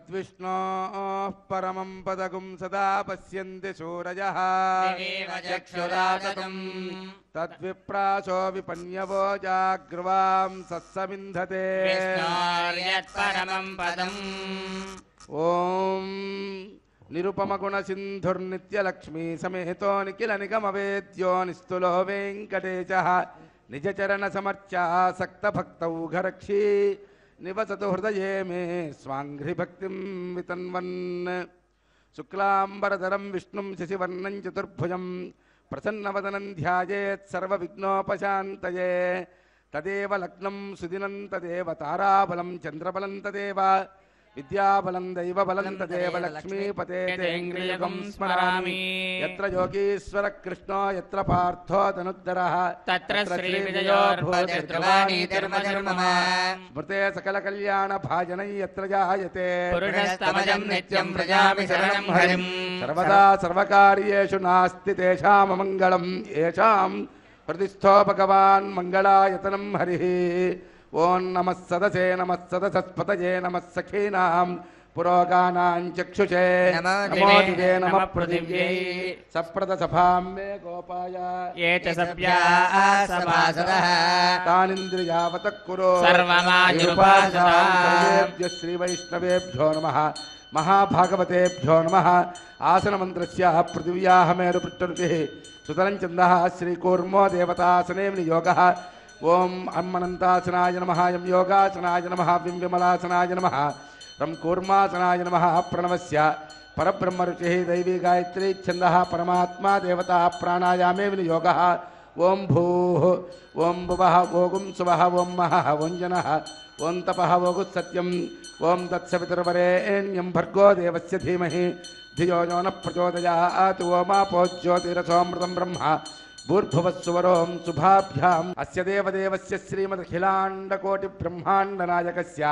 तद्विष्णोः परमं पदगुं सदा पश्यन्ति सूरजः तद्विप्रासो विपन्यवो जाग्रवां सत्समिन्धते ॐ निरुपमगुणसिन्धुर्नित्यलक्ष्मी समेतो निखिलनिगमवेद्यो निस्तुलो वेङ्कटेशः निजचरणसमर्च्यासक्तभक्तौ घरक्षी निवसतु हृदये मे स्वाङ्घ्रिभक्तिं वितन्वन् शुक्लाम्बरधरं विष्णुं शशिवर्णं चतुर्भुजं प्रसन्नवदनं ध्यायेत् सर्वविघ्नोपशान्तये तदेव लग्नं सुदिनं तदेव ताराबलं चन्द्रबलं तदेव विद्याबलं दैवबलं तदेव लक्ष्मीपते तेऽङ्घ्रियुगं स्मरामि यत्र योगीश्वर कृष्णो यत्र पार्थो धनुद्धरः तत्र श्रीविजयोर्भूतिर्ध्रुवाणीतिर्मधुर्मम स्मृते सकलकल्याणभाजनै यत्र जायते पुरुषस्तमजं नित्यं व्रजामि शरणं हरिं सर्वदा सर्वकार्येषु नास्ति तेषाममङ्गलं येषां हृदिस्थो भगवान् मङ्गलायतनं हरिः ओं नमः सदसे नमः सदसस्पतये नमः सखीनां पुरोगानां चक्षुषे नमो दिवे नमः पृथिव्यै सप्रदसभां मे गोपाय ये च सभ्याः सभासदः तानिन्द्रियावतः कुरु सर्वमायुर्भासतां श्रीवैष्णवेभ्यो नमः महाभागवतेभ्यो नमः आसनमन्त्रस्य पृथिव्याः मेरुपृष्ठरुचिः सुतलं छन्दः श्रीकूर्मो देवतासने नियोगः ओम अम्मनन्तासनाय नमः यं योगासनाय नमः विं विमलासनाय नमः रं कूर्मासनाय नमः प्रणवस्य परब्रह्मरुचिः दैवी गायत्री छन्दः परमात्मा देवता प्राणायामे विनियोगः ओं भूः ओं भुवः ओगुं सुवः ओं महः ओं जनः ओं तपः ओगुः सत्यम् ओं तत्सवितुर्वरेण्यं भर्गो देवस्य धीमहि धियो यो नः प्रचोदयात् ओमापो ज्योतिरसोऽमृतं ब्रह्म भूर्भुवस्सुवरों शुभाभ्याम् अस्य देवदेवस्य श्रीमदखिलाण्डकोटिब्रह्माण्डनायकस्य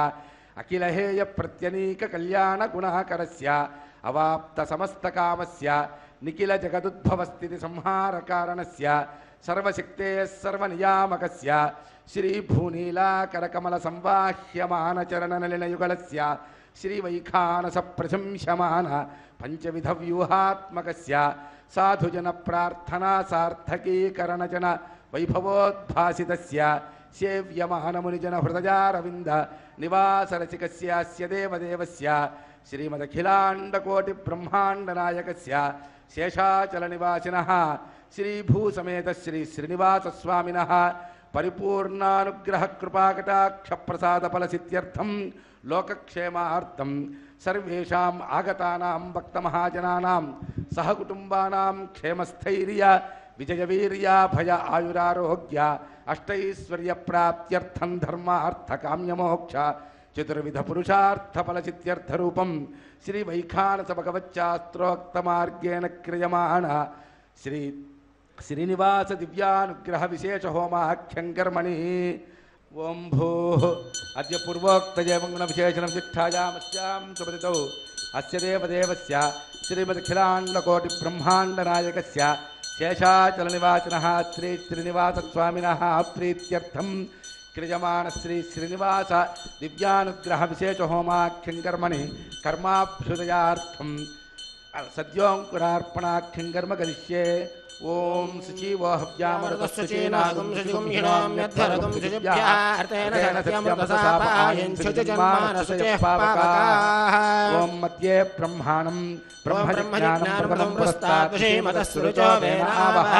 अखिलहेयप्रत्यनीककल्याणगुणाकरस्य अवाप्तसमस्तकामस्य निखिलजगदुद्भवस्थितिसंहारकारणस्य सर्वशक्तेः सर्वनियामकस्य श्रीभूनीलाकरकमलसंवाह्यमानचरणनलिनयुगलस्य श्रीवैखानसप्रशंस्यमान पञ्चविधव्यूहात्मकस्य साधुजन प्रार्थना सार्थकीकरणजन वैभवोद्भासितस्य सेव्यमानमुनिजन हृदयारविन्द निवासरसिकस्य देवदेवस्य श्रीमदखिलाण्डकोटिब्रह्माण्डनायकस्य शेषाचलनिवासिनः श्रीभूसमेत श्री श्रीनिवासस्वामिनः परिपूर्णानुग्रहकृपाकटाक्षप्रसादफलसिद्ध्यर्थं लोकक्षेमार्थं सर्वेषाम् आगतानां भक्तमहाजनानां सहकुटुम्बानां क्षेमस्थैर्य विजयवीर्य भय आयुरारोग्य अष्टैश्वर्यप्राप्त्यर्थं धर्मार्थकाम्यमोक्ष चतुर्विधपुरुषार्थफलसिद्ध्यर्थरूपं श्रीवैखानसभगवच्चास्त्रोक्तमार्गेण क्रियमाण श्री श्रीनिवास दिव्यानुग्रह विशेष होमाख्यं कर्मणि ओं भूः अद्य पूर्वोक्तजैवगुण विशेषणं शिक्षायामस्यां सुपतितौ अस्य देवदेवस्य श्रीमदखिलाण्डकोटिब्रह्माण्डनायकस्य शेषाचलनिवासिनः श्री श्रीनिवासस्वामिनः प्रीत्यर्थं क्रियमाण श्री श्रीनिवास दिव्यानुग्रह विशेष होमाख्यं कर्मणि कर्माभ्युदयार्थं सद्योऽङ्कुरार्पणाख्यं कर्म करिष्ये ओं शुचिवो हव्यामरुतश्चेनागुं शुचिगुं हिणाम्यद्धरगुं शुचिभ्यार्तेन सत्यमृतसापायं शुचिजन्मानशुचेः पावकाः ओं मध्ये ब्रह्माणं ब्रह्मज्ञानं पुरस्तात् विषेमतस्सुरुचो वेनावः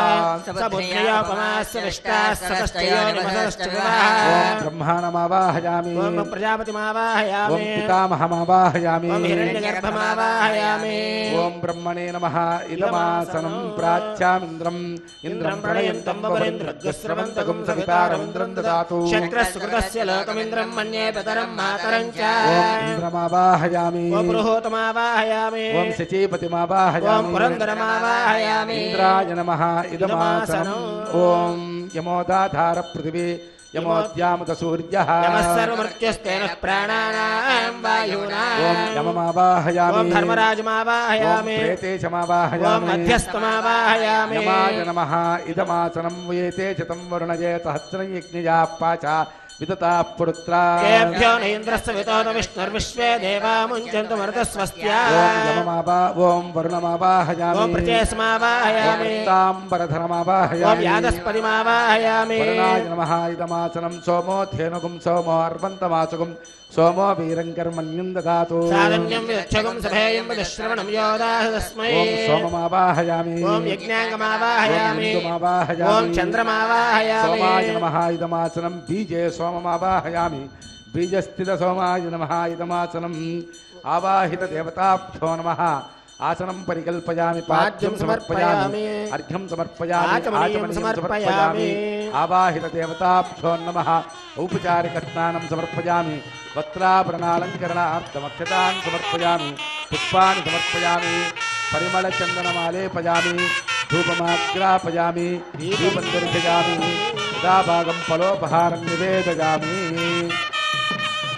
सबुद्ध्योपमास्य विष्टास्ततश्चयोनिमतश्च ओं ब्रह्माणमावाहयामि ओं प्रजापतिमावाहयामि ओं पितामहमावाहयामि ओं हिरण्यगर्भमावाहयामि ओं ब्रह्मणे नमः इदमासनं प्राच्यामि इंद्रं प्रणयन्तं वरेन्द्रस्रवन्तगुं सवितारमिन्द्रं ददातु शक्रस्कृतस्य लोकमिन्द्रं मन्ये पितरं मातरं च ओं इन्द्रमावाहयामि ओं पुरुहूतमावाहयामि ओं शचीपतिमावाहयामि ओं पुरन्दरमावाहयामि इंद्राय नमः इदमासनं ओं यमोदाधार पृथिवी यमोद्यामुत सूर्यः यमः सर्वमृत्युस्तेन प्राणानां वायूनाम् ओं यममावाहयामि ओं धर्मराजमावाहयामि ओं प्रेतेशमावाहयामि ओं मध्यस्थमावाहयामि यमाय नमः इदमासनं वयेते च तं वरुणये सहस्रं यज्ञया पाच विदताः पुरुत्रा तेभ्यो न इन्द्रस्य वितो न विष्णुर्विश्वे देवा मुञ्चन्तु मरुतस्वस्त्या ॐ वरुणमावाहयामि ॐ प्रचेस्मावाहयामि ताम्बरधरमावाहयामि ॐ यादस्पतिमावाहयामि वरुणाय नमः इदमासनं सोमो धेनुगुं सोमो अर्वन्तमासुगुं सोमो वीरङ्कर्मण्यं ददातु साधन्यं विदक्षगुं सभेयं विदश्रवणं योदाह तस्मै ॐ सोममावाहयामि ॐ यज्ञाङ्गमावाहयामि यज्ञमावाहयामि ॐ चन्द्रमावाहयामि सोमाय नमः इदमासनं बीजे सोममावाहयामि बीजस्थित सोमाय नमः इदमासनम् आवाहित देवताभ्यो नमः आसनं परिकल्पयामि पाद्यं समर्पयामि अर्घ्यं समर्पयामि आचमनीयं समर्पयामि आवाहित देवताभ्यो नमः औपचारिक स्नानं समर्पयामि वस्त्राभरणालङ्करणार्थमक्षतान् समर्पयामि पुष्पाणि समर्पयामि परिमलचन्दनमालेपयामि धूपमाग्रापयामि दीपं दर्शयामि यदाभागं फलोपहारं निवेदयामि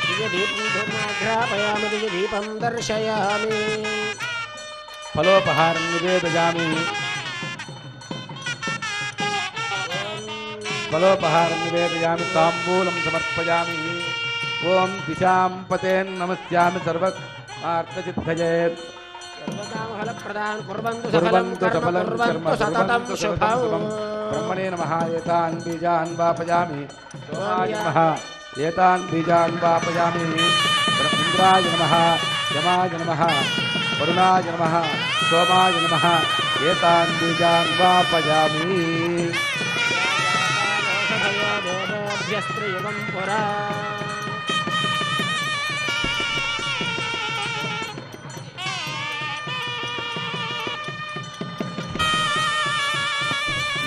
दिव्यदीपं दिव्यदीपं दर्शयामि फलोपहारं निवेदयामि फलोपहारं निवेदयामि ताम्बूलं समर्पयामि ॐ दिशां पतेन्नमस्यामि सर्वार्थसिद्धये कुर्वन्तु कुर्वन्तु सफलं कर्म सततं शुभं ब्रह्मणे नमः एतान् बीजान् वापयामि सोमाय नमः एतान् बीजान् वापयामि इन्द्राय नमः यमाय नमः वरुणाय नमः सोमाय नमः एतान् बीजान् वापयामि देवेभ्यस्त्रियुगं पुरा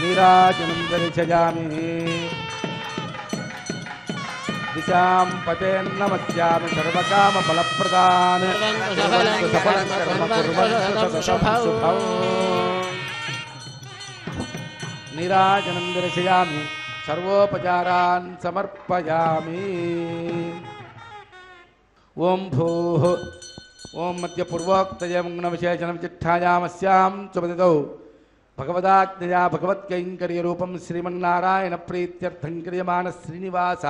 नीराजनं दर्शयामि दिशां पतेन्नमस्यामि सर्वकामफलप्रदान् सफलं कर्म कुर्वन्तु सततं शुभं नीराजनं दर्शयामि सर्वोपचारान् समर्पयामि ॐ भूः ॐ मध्यपूर्वोक्तये गुणविशेषणविचिट्ठायामस्यां सुपतितौ भगवदाज्ञया भगवत्कैङ्कर्यरूपं श्रीमन्नारायणप्रीत्यर्थं क्रियमाण श्रीनिवास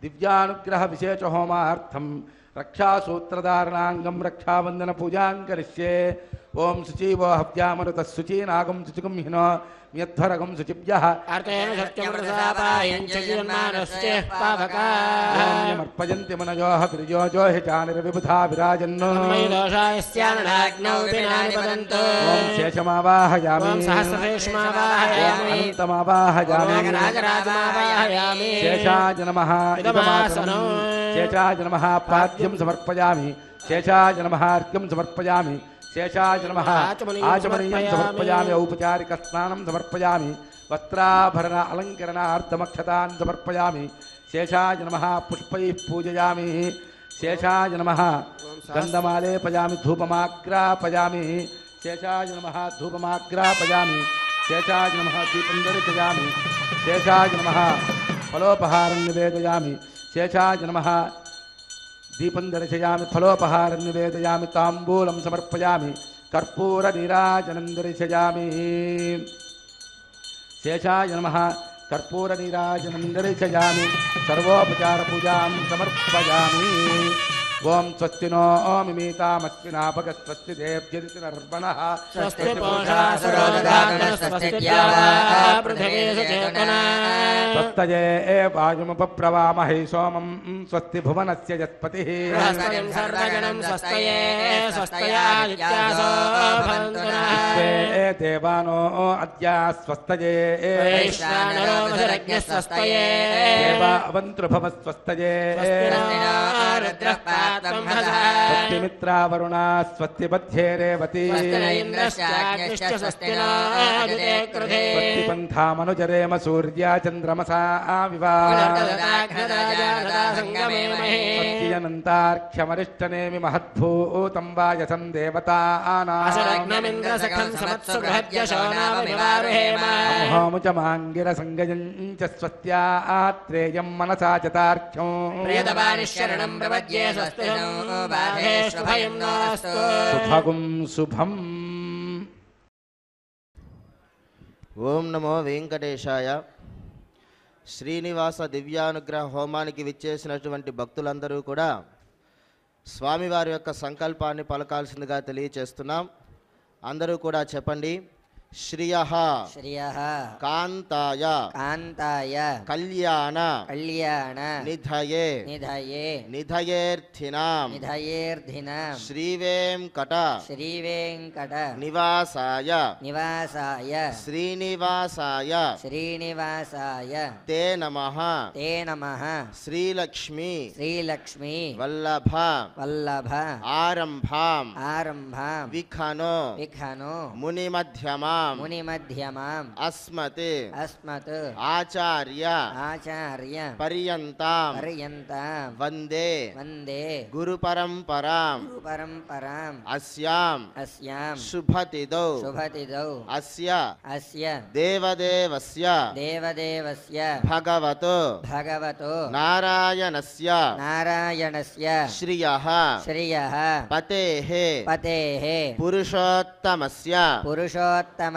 दिव्यानुग्रहविशेषहोमार्थं रक्षासूत्रधारणाङ्गं रक्षाबन्धनपूजां करिष्ये ॐ शुचीवो हव्यामरुतः शुचीनागं शुचिगं हिनो यध्वरगं शुचिभ्यः अर्तेन सत्यमृतसापायं च जीवन्मानस्य पावकाः अर्पयन्ति मनयोः गिरिजोजो हि चानिर्विबुधा विराजन्नो मयि दोषाय स्याननाग्नौ विनानि वदन्तु ॐ शेषमावाहयामि ॐ सहस्रशेषमावाहयामि अनन्तमावाहयामि नागराजमावाहयामि शेषाय नमः इदमासनं शेषाय नमः पाद्यं समर्पयामि शेषाय नमः अर्घ्यं समर्पयामि शेषाय नमः आचमनीयं समर्पयामि औपचारिकस्नानं समर्पयामि वस्त्राभरण अलङ्करणार्थमक्षतान् समर्पयामि शेषाय नमः पुष्पैः पूजयामि शेषाय नमः गन्धमालेपयामि धूपमाग्रापयामि शेषाय नमः धूपमाग्रापयामि शेषाय नमः दीपं दर्शयामि शेषाय नमः फलोपहारं निवेदयामि शेषाय नमः दीपं दर्शयामि फलोपहारं निवेदयामि ताम्बूलं समर्पयामि कर्पूरनीराजनं दर्शयामि शेषाय नमः कर्पूरनीराजनं दर्शयामि सर्वोपचारपूजां समर्पयामि ॐ स्वस्ति नो मिमीतामस्मिनापगस्वस्ति देव्यदितिनर्पणः स्वस्ति पूषासुरोदधातनः स्वस्ति द्यावा पृथिवी सुचेतना स्वस्तये वायुमुपप्रवामहे सोमं स्वस्ति भुवनस्य यत्पतिः बृहस्पतिं सर्वजनं स्वस्तये स्वस्तयादित्यासो भवन्तु नः विश्वे देवानो अद्या स्वस्तये वैश्वानरो वसुरज्ञः स्वस्तये देवावन्तृभवस्वस्तये रुद्रः पात्रं हसः स्वस्तिमित्रा वरुणा स्वस्तिपथ्ये रेवती स्वस्ति न इन्द्रश्चाग्निश्च स्वस्ति नोदिते कृते स्वस्तिपन्थामनुचरेम सूर्या चन्द्रमसा विवा स्वस्तियनन्तार्क्ष्यमरिष्टनेमि महद्भूतं वायसं देवतानाम् असुरग्नमिन्द्रसखं समत्सु बृहद्यशोनावनिवारुहेम मोहमुचमाङ्गिरसङ्गयं च स्वस्त्या आत्रेयं मनसा च तार्क्ष्यं प्रियतपानिशरणं प्रपद्ये स्वस्ति नो बाधेषु भयं नास्तु सुभगुं शुभम् ఓం నమో వెంకటేశాయ శ్రీనివాస దివ్యానుగ్రహ హోమానికి విచ్చేసినటువంటి భక్తులందరూ కూడా స్వామివారి యొక్క సంకల్పాన్ని పలకాల్సిందిగా తెలియచేస్తున్నాం. అందరూ కూడా చెప్పండి. శ్రియః శ్రియః కాంతాయ కాంతాయ కళ్యాణ కళ్యాణ నిధయే నిధయే నిధయేర్థినాం నిధయేర్ధినాం శ్రీవేంకట శ్రీవేంకట నివాసాయ నివాసాయ శ్రీనివాసాయ శ్రీనివాసాయ తే నమః తే నమః శ్రీలక్ష్మీ శ్రీలక్ష్మీ వల్లభ వల్లభ ఆరంభాం ఆరంభాం విఖనో విఖనో మునిమధ్యమాం మునిమధ్యమాం అస్మత్ అస్మత్ ఆచార్య ఆచార్య పర్యంతాం పర్యంతాం వందే వందే గురు పరంపరాం గురు పరంపరాం అస్యాం అస్యాం శుభతిదౌ శుభతిదౌ అస్య అస్య దేవదేవస్య దేవదేవస్య భగవతో భగవతో నారాయణస్య నారాయణస్య శ్రియః శ్రియః పతేః పతేః పురుషోత్తమస్య పురుషోత్తమస్య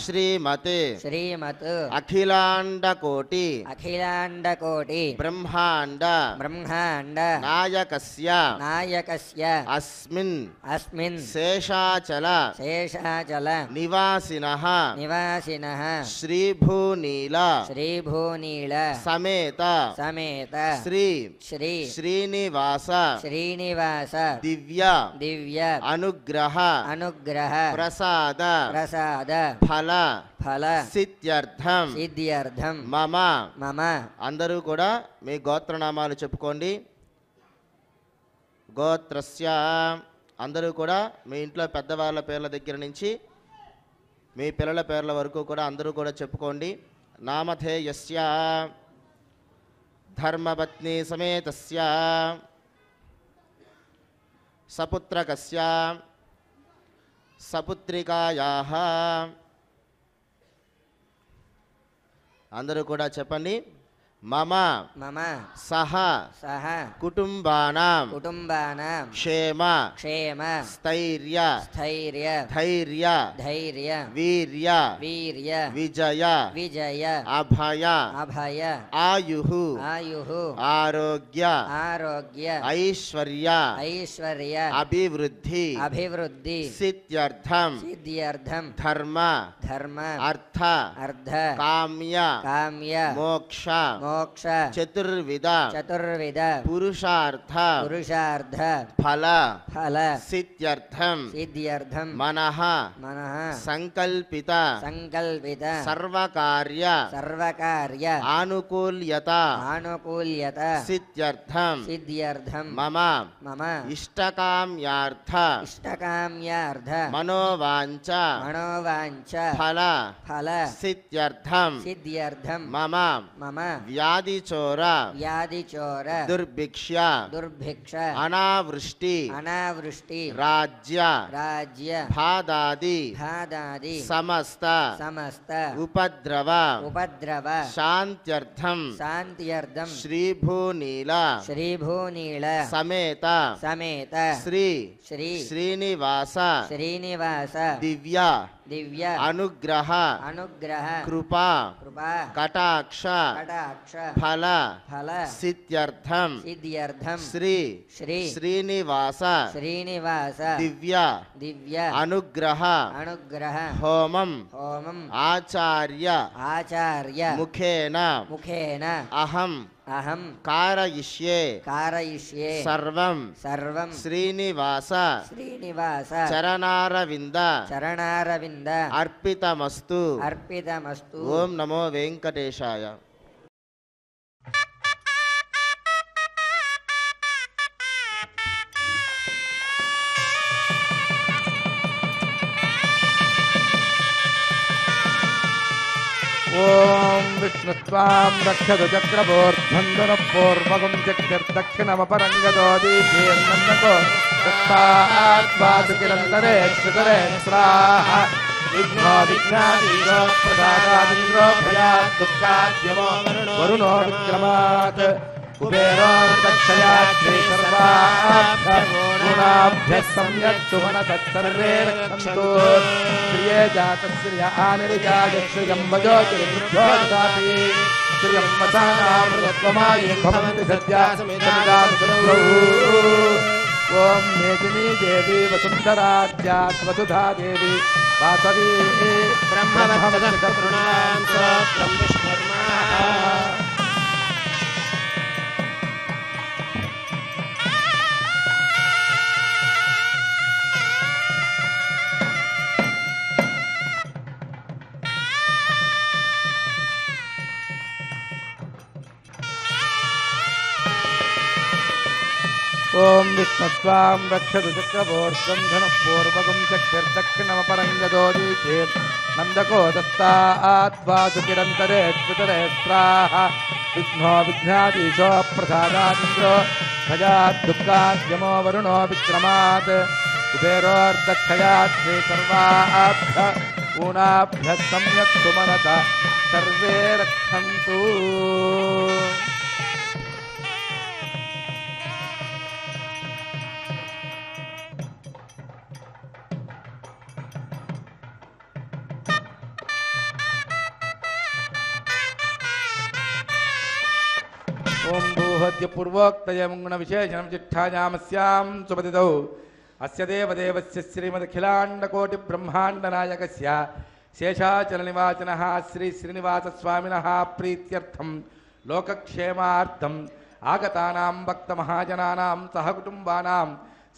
శ్రీమత్ శ్రీమత్ అఖిలాండకోటి అఖిలాండకోటి బ్రహ్మాండ బ్రహ్మాండ నాయకస్య నాయకస్య అస్మిన్ అస్మిన్ శేషాచల శేషాచల నివాసినః నివాసినః శ్రీభూనీల శ్రీభూనీళ సమేత సమేత శ్రీ శ్రీ శ్రీనివాస శ్రీనివాస దివ్య దివ్య అనుగ్రహ అనుగ్రహ ప్రసాద ప్రసాద ఫల ఫల సిద్ధ్యర్థం సిద్ధ్యర్థం మమ మమ అందరూ కూడా మీ గోత్రనామాలు చెప్పుకోండి. గోత్రస్య అందరూ కూడా మీ ఇంట్లో పెద్దవాళ్ళ పేర్ల దగ్గర నుంచి మీ పిల్లల పేర్ల వరకు కూడా అందరూ కూడా చెప్పుకోండి. నామధేయస్య ధర్మపత్ని సమేతస్య సపుత్రకస్య సపుత్రికాయాః అందరూ కూడా చెప్పండి. మమ మమ సహ సహ కుటుంబానాం కుటుంబానాం క్షేమ క్షేమ స్థైర్య స్థైర్య ధైర్య ధైర్య వీర్య వీర్య విజయ విజయ అభయ అభయ ఆయుః ఆయుః ఆరోగ్య ఆరోగ్య ఐశ్వర్య ఐశ్వర్య అభివృద్ధి అభివృద్ధి సిద్ధ్యర్థం సిద్ధ్యర్థం ధర్మ ధర్మ అర్థ అర్థ కామ్య కామ్య మోక్ష మోక్ష చతుర్విధ చతుర్విధ పురుషార్థ పురుషార్థ ఫల ఫల సిద్ధ్యర్థం సిద్ధ్యర్థం మనః మనః సంకల్పిత సంకల్పిత సర్వకార్య సర్వకార్య ఆనుకూల్యత ఆనుకూల్యత సిద్ధ్యర్థం సిద్ధ్యర్థం మమ మమ ఇష్టకామ్యార్థ ఇష్టకామ్యార్థ మనోవాంఛ మనోవాంఛ ఫల ఫల సిద్ధ్యర్థం సిద్ధ్యర్థం మమ మమ వ్యాధిచోర వ్యాధిచోర దుర్భిక్ష్య దుర్భిక్ష అనావృష్టి అనావృష్టి రాజ్య రాజ్య బాధాది బాధాది సమస్త సమస్త ఉపద్రవ ఉపద్రవ శాంత్యర్థం శాంత్యర్థం శ్రీభూనీల శ్రీభూనీళ సమేత సమేత శ్రీ శ్రీ శ్రీనివాస శ్రీనివాస దివ్య దివ్య అనుగ్రహ అనుగ్రహ కృపా కృపా కటాక్ష కటాక్ష ఫల ఫల సిద్ధ్యర్థం సిద్ధ్యర్థం శ్రీ శ్రీ శ్రీనివాస శ్రీనివాస దివ్య దివ్య అనుగ్రహ అనుగ్రహ హోమం హోమం ఆచార్య ఆచార్య ముఖేన ముఖేన అహం అహం కారయిష్యే కారయిష్యే సర్వం సర్వం శ్రీనివాస శ్రీనివాస చరణారవింద చరణారవింద అర్పితమస్తు అర్పితమస్తు. ఓం నమో వెంకటేశాయ. ఓం విష్ణుత్వాం రక్షతు చక్రబోర్ధ్వంధురపూర్వకం చక్రదక్షిణమపరంగతో దీపేర్నన్నకో తత్పాద్వాదుకిరంతరే శ్రుతరే స్రాహ విఘ్నో విఘ్నాదీశో ప్రసాదాదింద్రో భయాత్ దుఃఖాద్యమో వరుణో విక్రమాత్ కుబేరో దక్షయా శ్రీసర్వాభ్యः సమ్యక్ సుమన తత్సర్వే రక్షन्तు ప్రియే జాతస్య ఆనిర్యాయ శ్రియం వజోతిర్భ్యో దదాతి श्रियं वसानामृतत्वमायुं भवन्ति सद्या समिदानपुत्रौ ॐ मेदिनी देवी वसुन्धराज्यात् वसुधा देवी वासवी ब्रह्मवत्सदः स्तोत्रं विश्वकर्मा ओम विष्णुस्वाम रक्षतु चक्रवोर्ध्वं धनुपूर्वकं चक्षुर्दक्षिणमपरं यदोदीते नन्दको दत्ताद्वासुकिरन्तरे पितरे स्वाहा विघ्नो विघ्नाधीशो प्रसादादिन्द्रो भजात् दुःखाद्यमो वरुणो विक्रमात् कुबेरोर्दक्षयात् श्री सर्वाभ्य ऊनाभ्यः सम्यक् सुमनसा सर्वे रक्षन्तु ओम भूहद्य पूर्वोक्तयं गुणविशेषणं चिट्ठायामस्यां सुपतितौ अस्य देवदेवस्य श्रीमदखिलाण्डकोटिब्रह्माण्डनायकस्य शेषाचलनिवाचनः श्री श्रीनिवासस्वामिनः प्रीत्यर्थं लोकक्षेमार्थम् आगतानां भक्तमहाजनानां सहकुटुम्बानां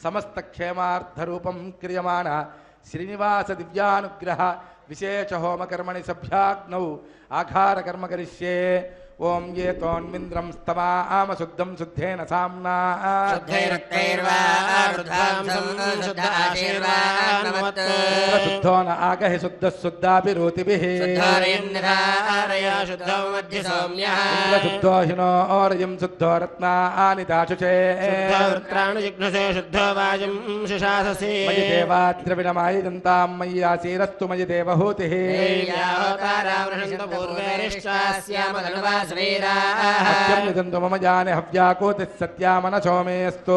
समस्तक्षेमार्थरूपं क्रियमाण श्रीनिवास दिव्यानुग्रह विशेषहोमकर्मणि सभ्याग्नौ आघारकर्म करिष्ये ओम ये तोन्मिन्द्रं स्तमाम शुद्धं शुद्धेन साम्ना शुद्धो न आगहि शुद्धः शुद्धाभिरूतिभिः शुद्धो हिनो और्यं शुद्धो रत्नानि दाशुषे शुद्धो वाजं शिशाससे मयि देवाद्रविणमायजन्तां मयि आसीरस्तु मयि देवहूतिः सत्यं निदन्तु मम जाने हव्याकोतिः सत्यामनसो मेऽस्तु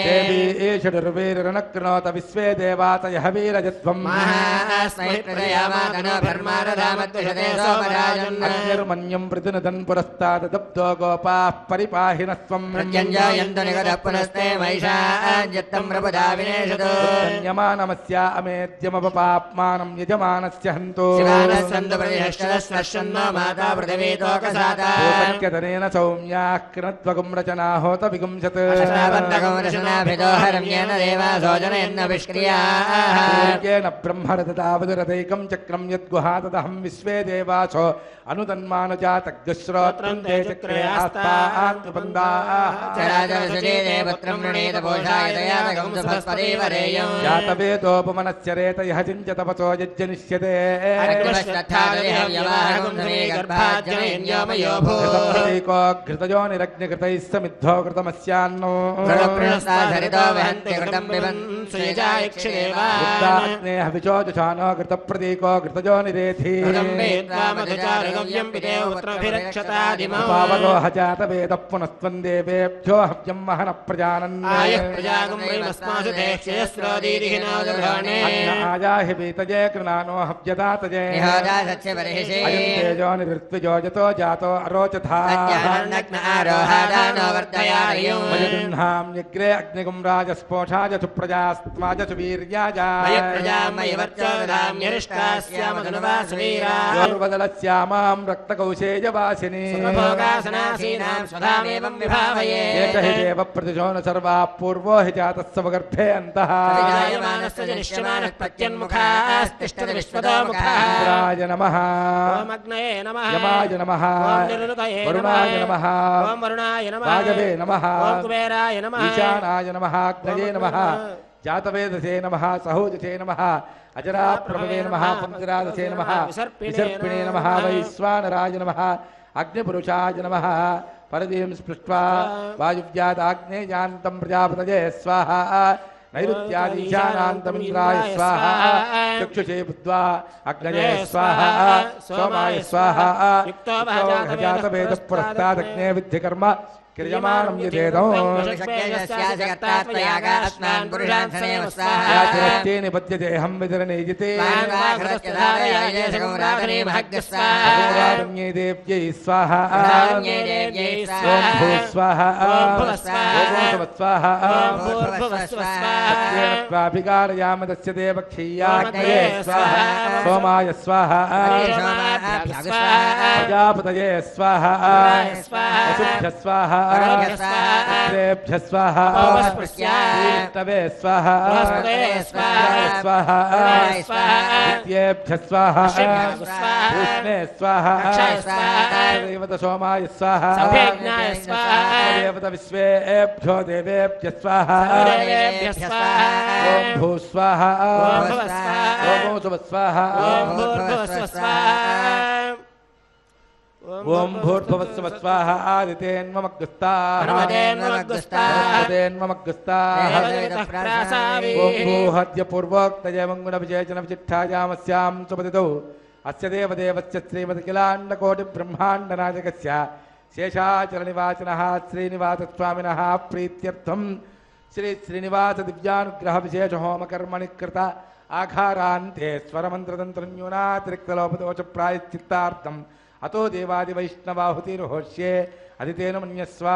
देवी ईषडुर्वीरनकृणोत विश्वे देवातयः वीरजध्वम् अग्निर्मन्यं प्रतिनुदन् पुरस्ताददब्धो गोपाः परिपाहि नः त्वम् यमानमस्या अमेद्यमपपाप्मानं यजमानस्य हन्तु भूतन्यतनेन सौम्याः कृणत्वगुं रचना होत विगुंसत् सूर्येण ब्रह्मरथतावदुरदैकं चक्रं यद्गुहातदहं विश्वे देवासो अनुतन्मानुजातग्श्रोत्रं ते चक्रे जातवेदोपमनस्य रेतयः चिञ्चतपसो यज्जनिष्यते घृतयोनिरग्निकृतैः समिद्धो कृतमस्यान्नो हविचोजुषानो घृतप्रतीको घृतयोनिरेधि पावरोह जातवेदः पुनस्त्वं देवेभ्यो हव्यं महनः प्रजानन् आजाहि पीतजे कृणानो हव्यदातजे तेजोनिर्त्विजो जातो अरोचथा यज्ञे अग्निगुं राजस्पोषाय सुप्रजास्त्वाज सुवीर्याजाश्यामां रक्तकौशेयवासिनी देव प्रतिशो न सर्वा पूर्वो हि जातः स्वगर्भे अन्तः इंद्राय नमः यमाय नमः वरुणाय नमः वाजवे नमः ईशानाय नमः अग्नये नमः जातवेदसे नमः सहोजसे नमः अजराप्रभवे नमः पंचरादसे नमः विसर्पिणे नमः वैश्वानराय नमः अग्निपुरुषाय नमः परदीं स्पृष्ट्वा वायुव्यादाग्नेयान्तं प्रजापतये स्वाहा नैऋत्यादीशानान्तमिन्द्राय स्वाहा चक्षुषे बुद्ध्वा अग्नये स्वाहा सोमाय स्वाहा जातवेदः पुरस्तादग्ने विद्धि कर्म क्रियमाणं यथेदं याचरस्ते निपद्यते अहं वितरणेजिते ोरारण्ये देव्यै स्वाहा ॐ भूस्वाहा स्वाहाभिकारयाम तस्य देवक्षीयाग्नये स्वाहा सोमाय स्वाहा प्रजापतये स्वाहा वसुभ्यः स्वाहा पुत्रेभ्यः स्वाहा विष्णवे स्वाहा स्वाहा नित्येभ्यः स्वाहा भूष्णे स्वाहा देवत सोमाय स्वाहा देवत विश्वेभ्यो देवेभ्यः स्वाहा ॐ भू स्वाहा ॐ स्वाहा ॐ भूर्भुवस्सुव स्वाहा आदितेन्मग्गस्ताः ॐ भूहद्य पूर्वोक्तय मङ्गुणविजयजनविचिट्ठायामस्यां सुपतितौ अस्य देवदेवस्य श्रीमद्किलाण्डकोटिब्रह्माण्डनायकस्य शेषाचलनिवासिनः श्रीनिवासस्वामिनः प्रीत्यर्थं श्रीश्रीनिवासदिव्यानुग्रहविशेषहोमकर्मणि कृत आघारान्ते स्वरमन्त्रतन्त्रन्यूनातिरिक्तलोपदोष प्रायश्चित्तार्थम् अतो देवादिवैष्णवाहुतिर्होष्ये अदितेन मन्यस्व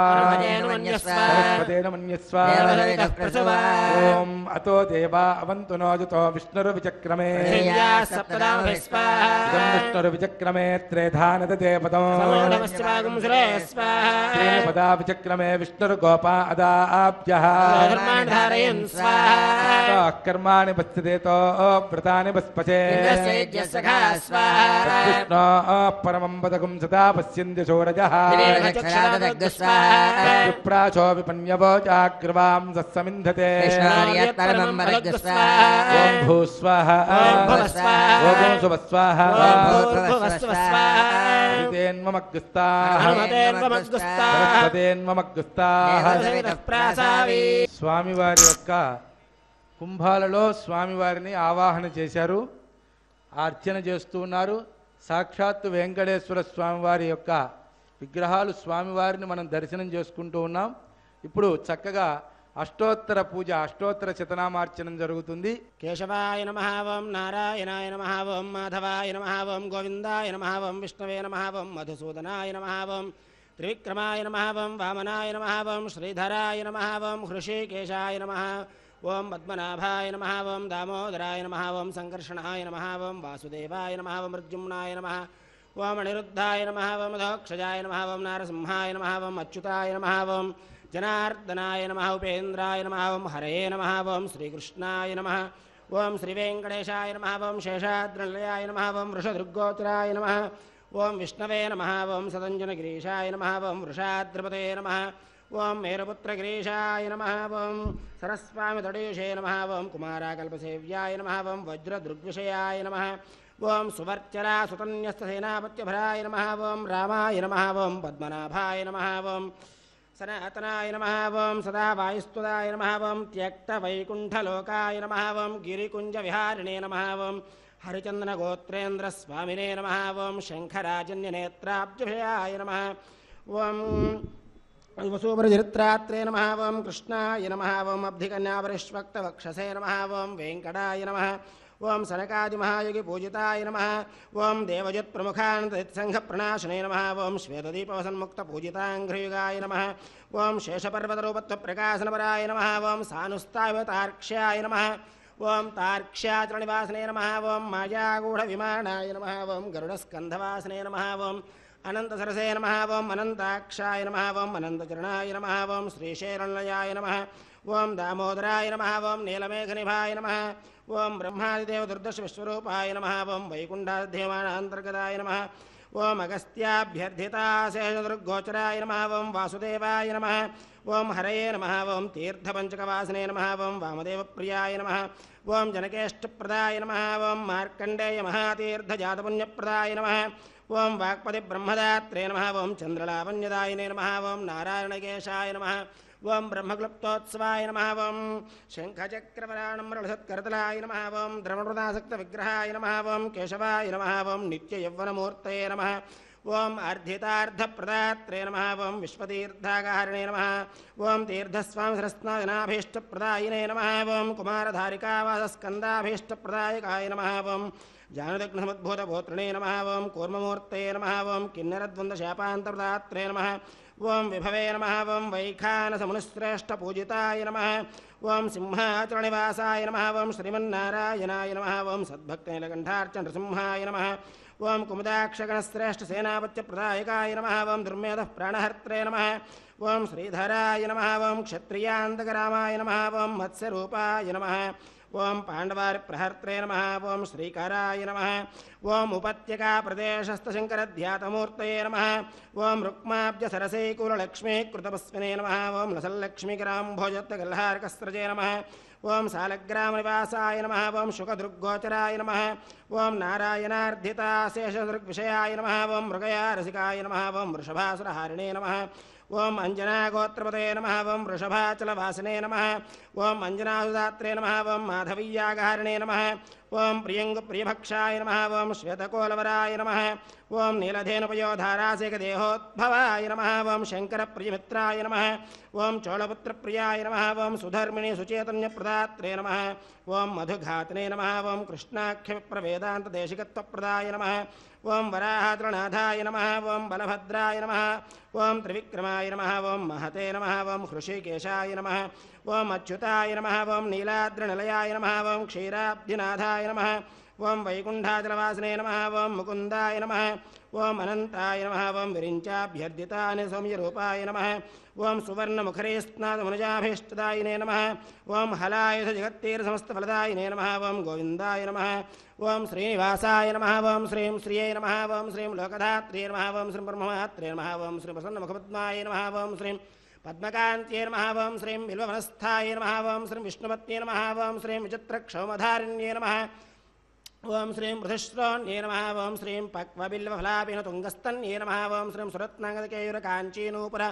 सरस्वतेन मन्यस्व ॐ अतो देवा अवन्तु नो जुतो विष्णुर्विचक्रमे इदं विष्णुर्विचक्रमे त्रेधानदते पदम् श्रीनिपदा विचक्रमे विष्णुर्गोपा अदाभ्यः कर्माणि पश्यतेतो व्रतानि पस्पचे विष्णो परमं पदकं सदा पश्यन्ति सूरजः विप्राचो विपन्यवो चाग्रवां सत्समिन्धते ॐ भूस्वाहा ॐ सुवस्वाहा స్వామివారి యొక్క కుంభాలలో స్వామివారిని ఆవాహన చేశారు, అర్చన చేస్తూ ఉన్నారు. సాక్షాత్తు వెంకటేశ్వర స్వామివారి యొక్క విగ్రహాలు స్వామివారిని మనం దర్శనం చేసుకుంటూ ఉన్నాం. ఇప్పుడు చక్కగా అష్టోత్తర పూజ, అష్టోత్తర శతనామార్చనం జరుగుతుంది. కేశవాయ నమః ఓం నారాయణాయ నమః ఓం మాధవాయ నమః ఓం గోవిందాయ నమః ఓం విష్ణవే నమః ఓం మధుసూదనాయ నమః ఓం త్రివిక్రమాయ నమః ఓం వామనాయ నమః ఓం శ్రీధరాయ నమః ఓం హృషీకేశాయ నమః ఓం పద్మనాభాయ నమః ఓం దామోదరాయ నమః ఓం సంకర్షణాయ నమః ఓం వాసుదేవాయ నమః ఓం మృత్యుమ్నాయ నమః ఓం అనిరుద్ధాయ నమః ఓం మధోక్షజాయ నమః ఓం నారసింహాయ నమః ఓం అచ్యుతాయ నమః ఓం జనార్దనాయ నమః ఉపేంద్రాయ నమః ఓం హరయే నమః ఓం శ్రీకృష్ణాయ నమః ఓం శ్రీవేంకటేశాయ నమః ఓం శేషాద్రినిలయాయ నమః ఓం వృషదృగ్గోచరాయ నమః ఓం విష్ణవే నమః ఓం సదంజనగిరీశాయ నమః ఓం వృషాద్రిపతే నమః ఓం మేరుపుత్రగిరీశాయ నమః ఓం సరస్వామితడీషే నమః ఓం కుమారాకల్పసేవ్యాయ నమః ఓం వజ్రదృగ్విషయాయ నమః ఓం సువర్చరా సుతన్యస్తసేనాపత్యభరాయ నమః ఓం రామాయ నమః ఓం పద్మనాభాయ నమః ఓం సనాతనాయ నమః ఓం సదా వాయుస్తుదాయ నమః ఓం త్యక్తవైకుంఠలోకాయ నమః ఓం గిరికుంజవిహారిణే నమః ఓం హరిచందనగోత్రేంద్రస్వామినే నమః ఓం శంఖరాజన్యనేత్రాబ్జయాయ నమః ఓం వసూపరిచరిత్రాత్రే నమః ఓం కృష్ణాయ నమః ఓం అబ్ధికన్యాపరిష్వక్తవక్షసే నమః ఓం వెంకటాయ నమః ఓం సనకాదిమహాయుగి పూజితాయ నమః ఓం దేవజత్ప్రముఖానందసంఘప్రణాశనే నమః ఓం శ్వేతదీపవసన్ముక్తపూజితాంఘ్రయుగాయ నమః ఓం శేషపర్వతరూపత్వప్రకాశనపరాయ నమః ఓం సానుస్తావతార్క్ష్యాయ నమః ఓం తార్క్ష్యాచలనివాసనే నమః ఓం మాయాగూఢవిమానాయ నమః ఓం గరుడస్కంధవాసనే నమః ఓం అనంతసరసే నమః ఓం అనంతాక్షాయ నమః ఓం అనంతచరణాయ నమః ఓం శ్రీశైరణయాయ నమః ఓం దామోదరాయ నమః ఓం నీలమేఘనిభాయ నమః ఓం బ్రహ్మాదిదేవదుర్దర్శ విశ్వరూపాయ నమః ఓం వైకుంఠాధ్యమానాంతర్గతాయ నమః ఓం అగస్త్యాభ్యర్థితాశేషదుర్గోచరాయ నమః ఓం వాసుదేవాయ నమః ఓం హరయే నమః ఓం తీర్థపంచకవాసనే నమః ఓం వామదేవప్రియాయ నమః ఓం జనకేష్టప్రదాయ నమః ఓం మార్కండేయ మహాతీర్థజాతపుణ్యప్రదాయ నమః ఓం వాక్పతి బ్రహ్మదాత్రే నమః ఓం చంద్రలావణ్యదాయినే నమః ఓం నారాయణకేశాయ నమః ఓం బ్రహ్మక్లుప్తోత్సవాయ నమః ఓం శంఖచక్రవరాణమరళసత్కరతలాయ నమః ఓం ద్రవణృదాసక్త విగ్రహాయ నమః ఓం కేశవాయ నమః ఓం నిత్యయవ్వనమూర్తయే నమః ఓం అర్ధితార్థప్రదాత్రే నమః ఓం విశ్వతీర్థాగారిణే నమః ఓం తీర్థస్వామి సరస్నాభీష్టప్రదాయినే నమః ఓం కుమారధారికావాసస్కందాభీష్టప్రదాయకాయ నమః ఓం జానుదగ్నసముద్భూతగోత్రిణే నమః ఓం కూర్మమూర్తే నమః ఓం కిన్నరద్వందశాపాంతప్రదాత్రే నమః ఓం విభవే నమః ఓం వైఖానసమునిశ్రేష్టపూజితాయ నమః ఓం సింహాచలనివాసాయ నమః ఓం శ్రీమన్నారాయణాయ నమః ఓం సద్భక్తనీలకంఠార్చ నృసింహాయ నమః ఓం కుముదాక్షగణశ్రేష్ఠసేనాపత్యప్రదాయకాయ నమః ఓం దుర్మేధః ప్రాణహర్త్రే నమః ఓం శ్రీధరాయ నమః ఓం క్షత్రియాంతకరామాయ నమః ఓం మత్స్యరూపాయ నమః ఓం పాండవారి ప్రహర్త్రే నమః ఓం శ్రీకరాయ నమః ఓం ఉపత్యకా ప్రదేశస్థశంకరధ్యాతమూర్తయే నమః ఓం రుక్మాబ్జ సరసైకూలలక్ష్మీ కృతపస్మినే నమః ఓం లసల్లక్ష్మీకరాంభోజత్తగల్హారకస్రజే నమః ఓం సాలగ్రామనివాసాయ నమః ఓం శుకదృగ్గోచరాయ నమః ఓం నారాయణార్ధితాశేషదృగ్విషయాయ నమః ఓం మృగయారసికాయ నమః ఓం వృషభాసురహారిణే నమః ఓం అంజనాగోత్రపతే నమః ఓం వృషభాచలవాసినే నమః ఓం అంజనాసుదాత్రే నమః ఓం మాధవీయాగహారిణే నమః ఓం ప్రియంగుప్రియభక్షాయ నమః ఓం శ్వేతకోలవరాయ నమః ఓం నీలధేనుపయోధారాసేకదేహోద్భవాయ నమః ఓం శంకరప్రియమిత్రాయ నమః ఓం చోళపుత్రప్రియాయ నమః ఓం సుధర్మిణి సుచేతన్యప్రదాత్రే నమః ఓం మధుఘాతనే నమః ఓం కృష్ణాఖ్యవిప్రవేదాంతదేశికత్వప్రదాయ నమః ఓం వరాహద్రనాథాయ నమః ఓం బలభద్రాయ నమః ఓం త్రివిక్రమాయ నమః ఓం మహతే నమః ఓం హృషికేశాయ నమః ఓం అచ్యుతాయ నమః ఓం నీలాద్రినిలయాయ నమః ఓం క్షీరాబ్ధినాథాయ నమః ఓం వైకుంఠాచలవాసినే నమః ఓం ముకుందాయ నమః ఓం అనంతాయ నమః ఓం విరించాభ్యర్థితాని సౌమ్యరూపాయ నమః ఓం సువర్ణముఖరే స్నాదమనుజాభీష్టదాయినే నమః ఓం హలాయుధ జగత్తీర్సమస్తఫలదాయినే నమః ఓం గోవిందాయ నమః ఓం శ్రీనివాసాయ నమః ఓం శ్రీం శ్రియై నమః ఓం శ్రీం లోకధాత్రే నమః ఓం శ్రీం బ్రహ్మమాత్రే నమః ఓం శ్రీ ప్రసన్నముఖపద్మాయ నమః ఓం శ్రీం పద్మకాంత్యై నమః ఓం శ్రీం బిల్వవనస్థాయ నమః ఓం శ్రీం విష్ణుపత్యై నమః ఓం శ్రీం విచిత్రక్షౌమధారిణ్యై నమః ఓం శ్రీం పృథుశ్రోణ్యై నమః ఓం శ్రీం పక్వబిల్వఫలాపిన తుంగస్తన్యై నమః ఓం శ్రీం సురత్నాంగదకేయురకాంచీనూపుర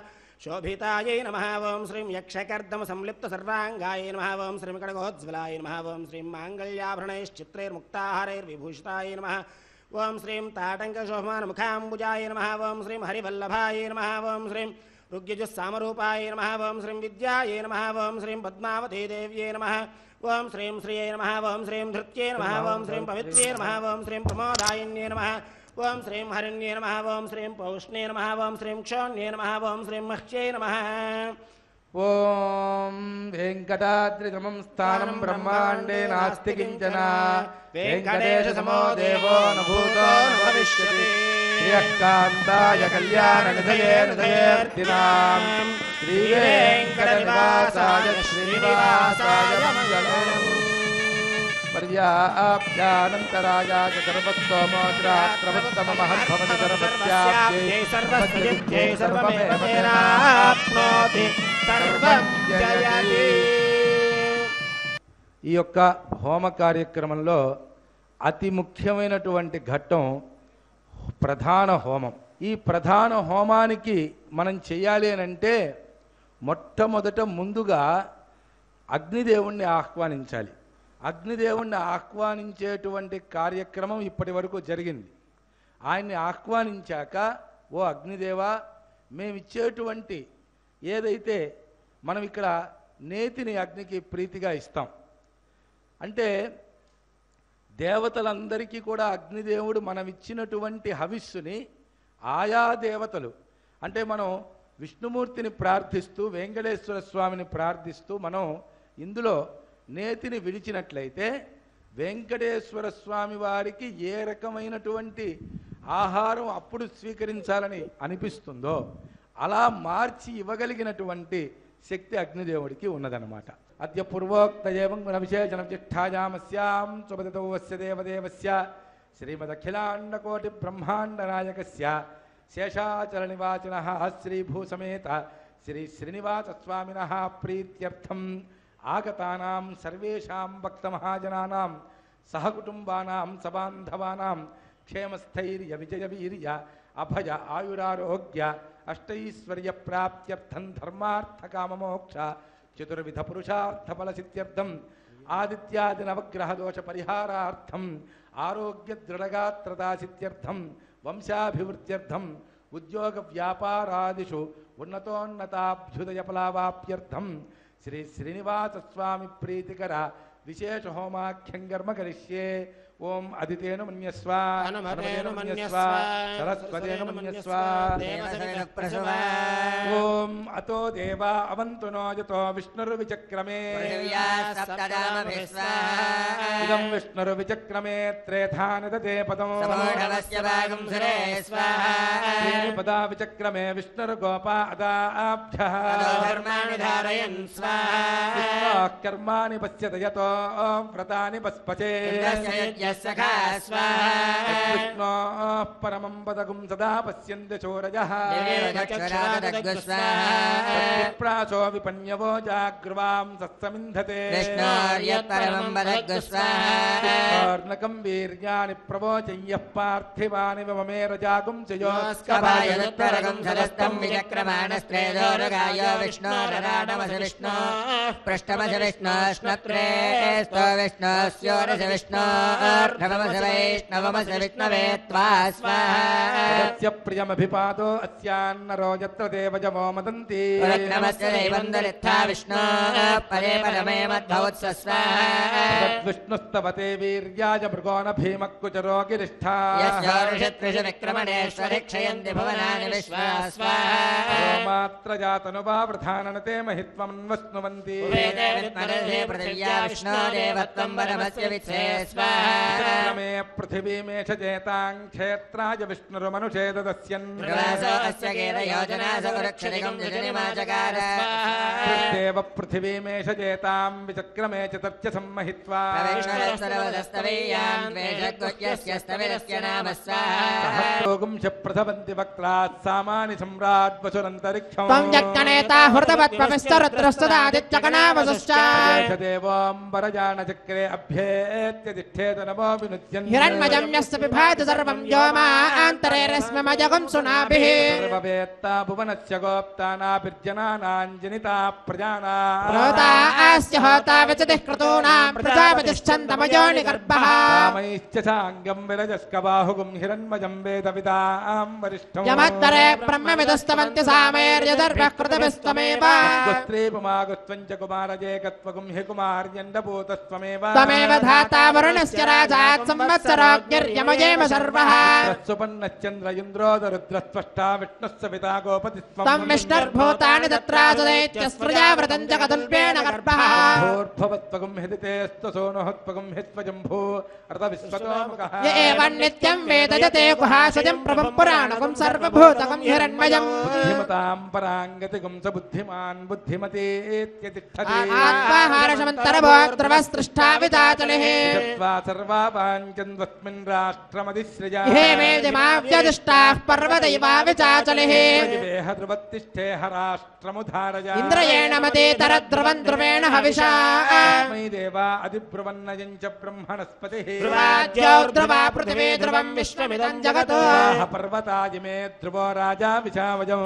శోభితాయై నమః ఓం శ్రీం యక్షకర్దమ సంలిప్త సర్వాంగాయ నమః ఓం శ్రీం కడగోజ్వలాయ నమః ఓం శ్రీం మాంగళ్యాభరణైశ్చిత్రైర్ముక్తాహారైర్విభూషితాయ నమః ఓం శ్రీం తాటంకశోభమానముఖాంబుజాయ నమః ఓం శ్రీం హరివల్లభాయ నమః ఓం శ్రీం ఋగ్యజుస్సామరూపాయ నమః ఓం శ్రీం విద్యాయై నమః ఓం శ్రీం పద్మావతీదేవ్యై నమః ఓం శ్రీం శ్రియై నమః ఓం శ్రీం ధృత్యై నమః ఓం శ్రీం పవిత్ర్యై నమః ఓం శ్రీం ప్రమోదాయిన్యై నమః ఓం శ్రీం హరిణ్యై నమః ఓం శ్రీం పౌష్ణ్యై నమః ఓం శ్రీం క్షోణ్యై నమః ఓం శ్రీం మహ్యై నమః ఓం వెంకటాద్రిసమం స్థానం బ్రహ్మాండే నాస్తి కించన వెంకటేశసమో దేవో న భూతో న భవిష్యతి శ్రియకాంతాయ కళ్యాణనిధయే నిధయేర్తినాం శ్రీవేంకటనివాసాయ శ్రీనివాసాయ మంగళం పర్యాప్యానంతరాయాయ సర్వస్తోమోద్రాత్రవత్తమమహద్భవతి సర్వత్యాప్యై సర్వస్తిత్యై సర్వమేవ తేనాప్నోతి సర్వం జయతి. ఈ యొక్క హోమ కార్యక్రమంలో అతి ముఖ్యమైనటువంటి ఘట్టం ప్రధాన హోమం. ఈ ప్రధాన హోమానికి మనం చేయాలి అని అంటే మొట్టమొదట ముందుగా అగ్నిదేవుణ్ణి ఆహ్వానించాలి. అగ్నిదేవుణ్ణి ఆహ్వానించేటువంటి కార్యక్రమం ఇప్పటి వరకు జరిగింది. ఆయన్ని ఆహ్వానించాక, ఓ అగ్నిదేవా, మేమిచ్చేటువంటి ఏదైతే మనం ఇక్కడ నేతిని అగ్నికి ప్రీతిగా ఇస్తాం, అంటే దేవతలందరికీ కూడా అగ్నిదేవుడు మనం ఇచ్చినటువంటి హవిస్సుని ఆయా దేవతలు, అంటే మనం విష్ణుమూర్తిని ప్రార్థిస్తూ వెంకటేశ్వర స్వామిని ప్రార్థిస్తూ మనం ఇందులో నేతిని విడిచినట్లయితే వెంకటేశ్వర స్వామి వారికి ఏ రకమైనటువంటి ఆహారం అప్పుడు స్వీకరించాలని అనిపిస్తుందో అలా మార్చి ఇవ్వగలిగినటువంటి శక్తి అగ్నిదేవుడికి ఉన్నదన్నమాట. అద్య పూర్వోక్త ఏవం విశేషణ జిష్ఠాయామస్యాం సుపదతోవస్య దేవదేవస్య శ్రీమదఖిలాండకోటి బ్రహ్మాండ నాయకస్య శేషాచల నివాసినః శ్రీభూసమేత శ్రీ శ్రీనివాస స్వామినః ప్రీత్యర్థం ఆగతానాం సర్వేషాం భక్తమహాజనానాం సహకుటుంబానాం సబాంధవానాం క్షేమస్థైర్య విజయవీర్య అభయ ఆయురారోగ్య అష్టైశ్వర్య ప్రాప్త్యర్థం ధర్మార్థకామమోక్ష చతుర్విధ పురుషార్థఫలసిద్ధ్యర్థం ఆదిత్యాది నవగ్రహ దోష పరిహారార్థం ఆరోగ్య దృఢగాత్రదాసిద్ధ్యర్థం వంశాభివృద్ధ్యర్థం ఉద్యోగ వ్యాపారాదిషు ఉన్నతోన్నతాభ్యుదయఫలావాప్యర్థం శ్రీ శ్రీనివాస స్వామి ప్రీతికర విశేష హోమాఖ్యం కర్మ కరిష్యే. ఓం అదితేను మన్యస్వ, హనుమతేను మన్యస్వ, సరస్వతేను మన్యస్వ. దేవసవినఃప్రసవా. ఓం అతో దేవా అవంతు నో యతో విష్ణుర్విచక్రమే. ఇదం విష్ణుర్విచక్రమే త్రేధాని దతే పదం. త్రీణి పదా విచక్రమే విష్ణుర్గోపా అదాభ్యః. విష్ణోః కర్మాణి పశ్యత యతో వ్రతాని పస్పచే. విష్ణోః పరమం పదగుం సదా పశ్యంతి చోరయః. ప్రాచో విపన్యవో జాగ్రవాం సత్సమింధతే. విష్ణోర్నకం వీర్యాని ప్రవోచయ్యః పార్థివాని మమే రజాగుం ప్రియమభిపాదో అస్యాన్నరో యత్ర దేవజమో మదంతి. విష్ణుస్తవతే వీర్యాయ మృగోణ భీమక్కుచరో గిరిష్ఠా. మాత్ర జాతనువా వృధాననతే మహిత్వమన్వస్నువంతి. మే పృథివీమేష చేతాం క్షేత్రాయ విష్ణురుమనుషే దదస్యన్. దేవ పృథివీమేష చేతాం విచక్రమే చతర్చ సమ్మహిత్వా. సహస్రోగం చ ప్రథవంతి వక్త్రాత్ సామాని సమ్రాట్ వసురంతరిక్షం. దేవోంబరజానచక్రే అభ్యేత్య తిష్ఠేత నమో వినుద్యన్. సర్వవేత్తా భువనస్య గోప్తానాభిర్జనానాంజనితా ప్రజానామైశ్చ సాంగం విరజస్కబాహుగుం హిరణ్మజం వేద విదాం వరిష్ఠం. గుస్త్రీపుమాగుస్త్వం చ కుమారజేకత్వగుం హి కుమార్యండభూతస్త్వమేవ. సుపన్నశ్చంద్ర ఇంద్రోద రుద్రస్పష్టా విష్ణుః సవితా గోపతిస్త్వం. భూర్భవత్వగం హిదితేస్తు సోనుహత్వగం హిత్వజంభూ రత విశ్వతోముఖః. బుద్ధిమతాం పరాంగతిగం స బుద్ధిమాన్ బుద్ధిమతీత్యతిష్ఠతి. త్వా సర్వా వాంఛన్వస్మిన్ రాష్ట్రమధిసృజా. వేహ ధ్రువత్తిష్ఠేహ రాష్ట్రముధారయ. మయి దేవా అధిబ్రువన్నయం చ బ్రహ్మణస్పతిః. పర్వతాజిమే ధ్రువో రాజా విశావజం.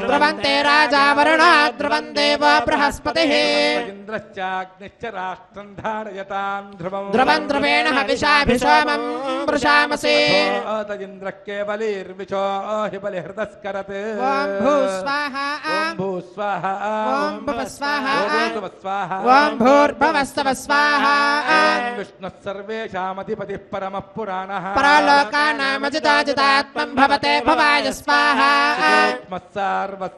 ఇంద్రశ్చాగ్నిశ్చ రాష్ట్రం ధారయతాం ధ్రువం. ఇంద్ర కేవలీర్విశో హి బలిహృతస్కరత్. ఓం భూ స్వాహా. విష్ణుః సర్వేషామధిపతిః పరమః పురాణః.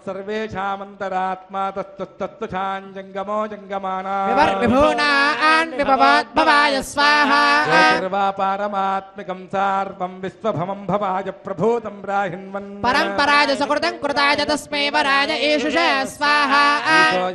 సర్వేషామంతరాత్మా తత్తుషాంజంగమో జంగమానా. పారమాత్మికం సార్వం విశ్వభమం భవాయ ప్రభూతం రాహిన్వన్. పరంపరాజ సుకృతం కృతాయ తస్మై వరాయ ఏషుష స్వాహా.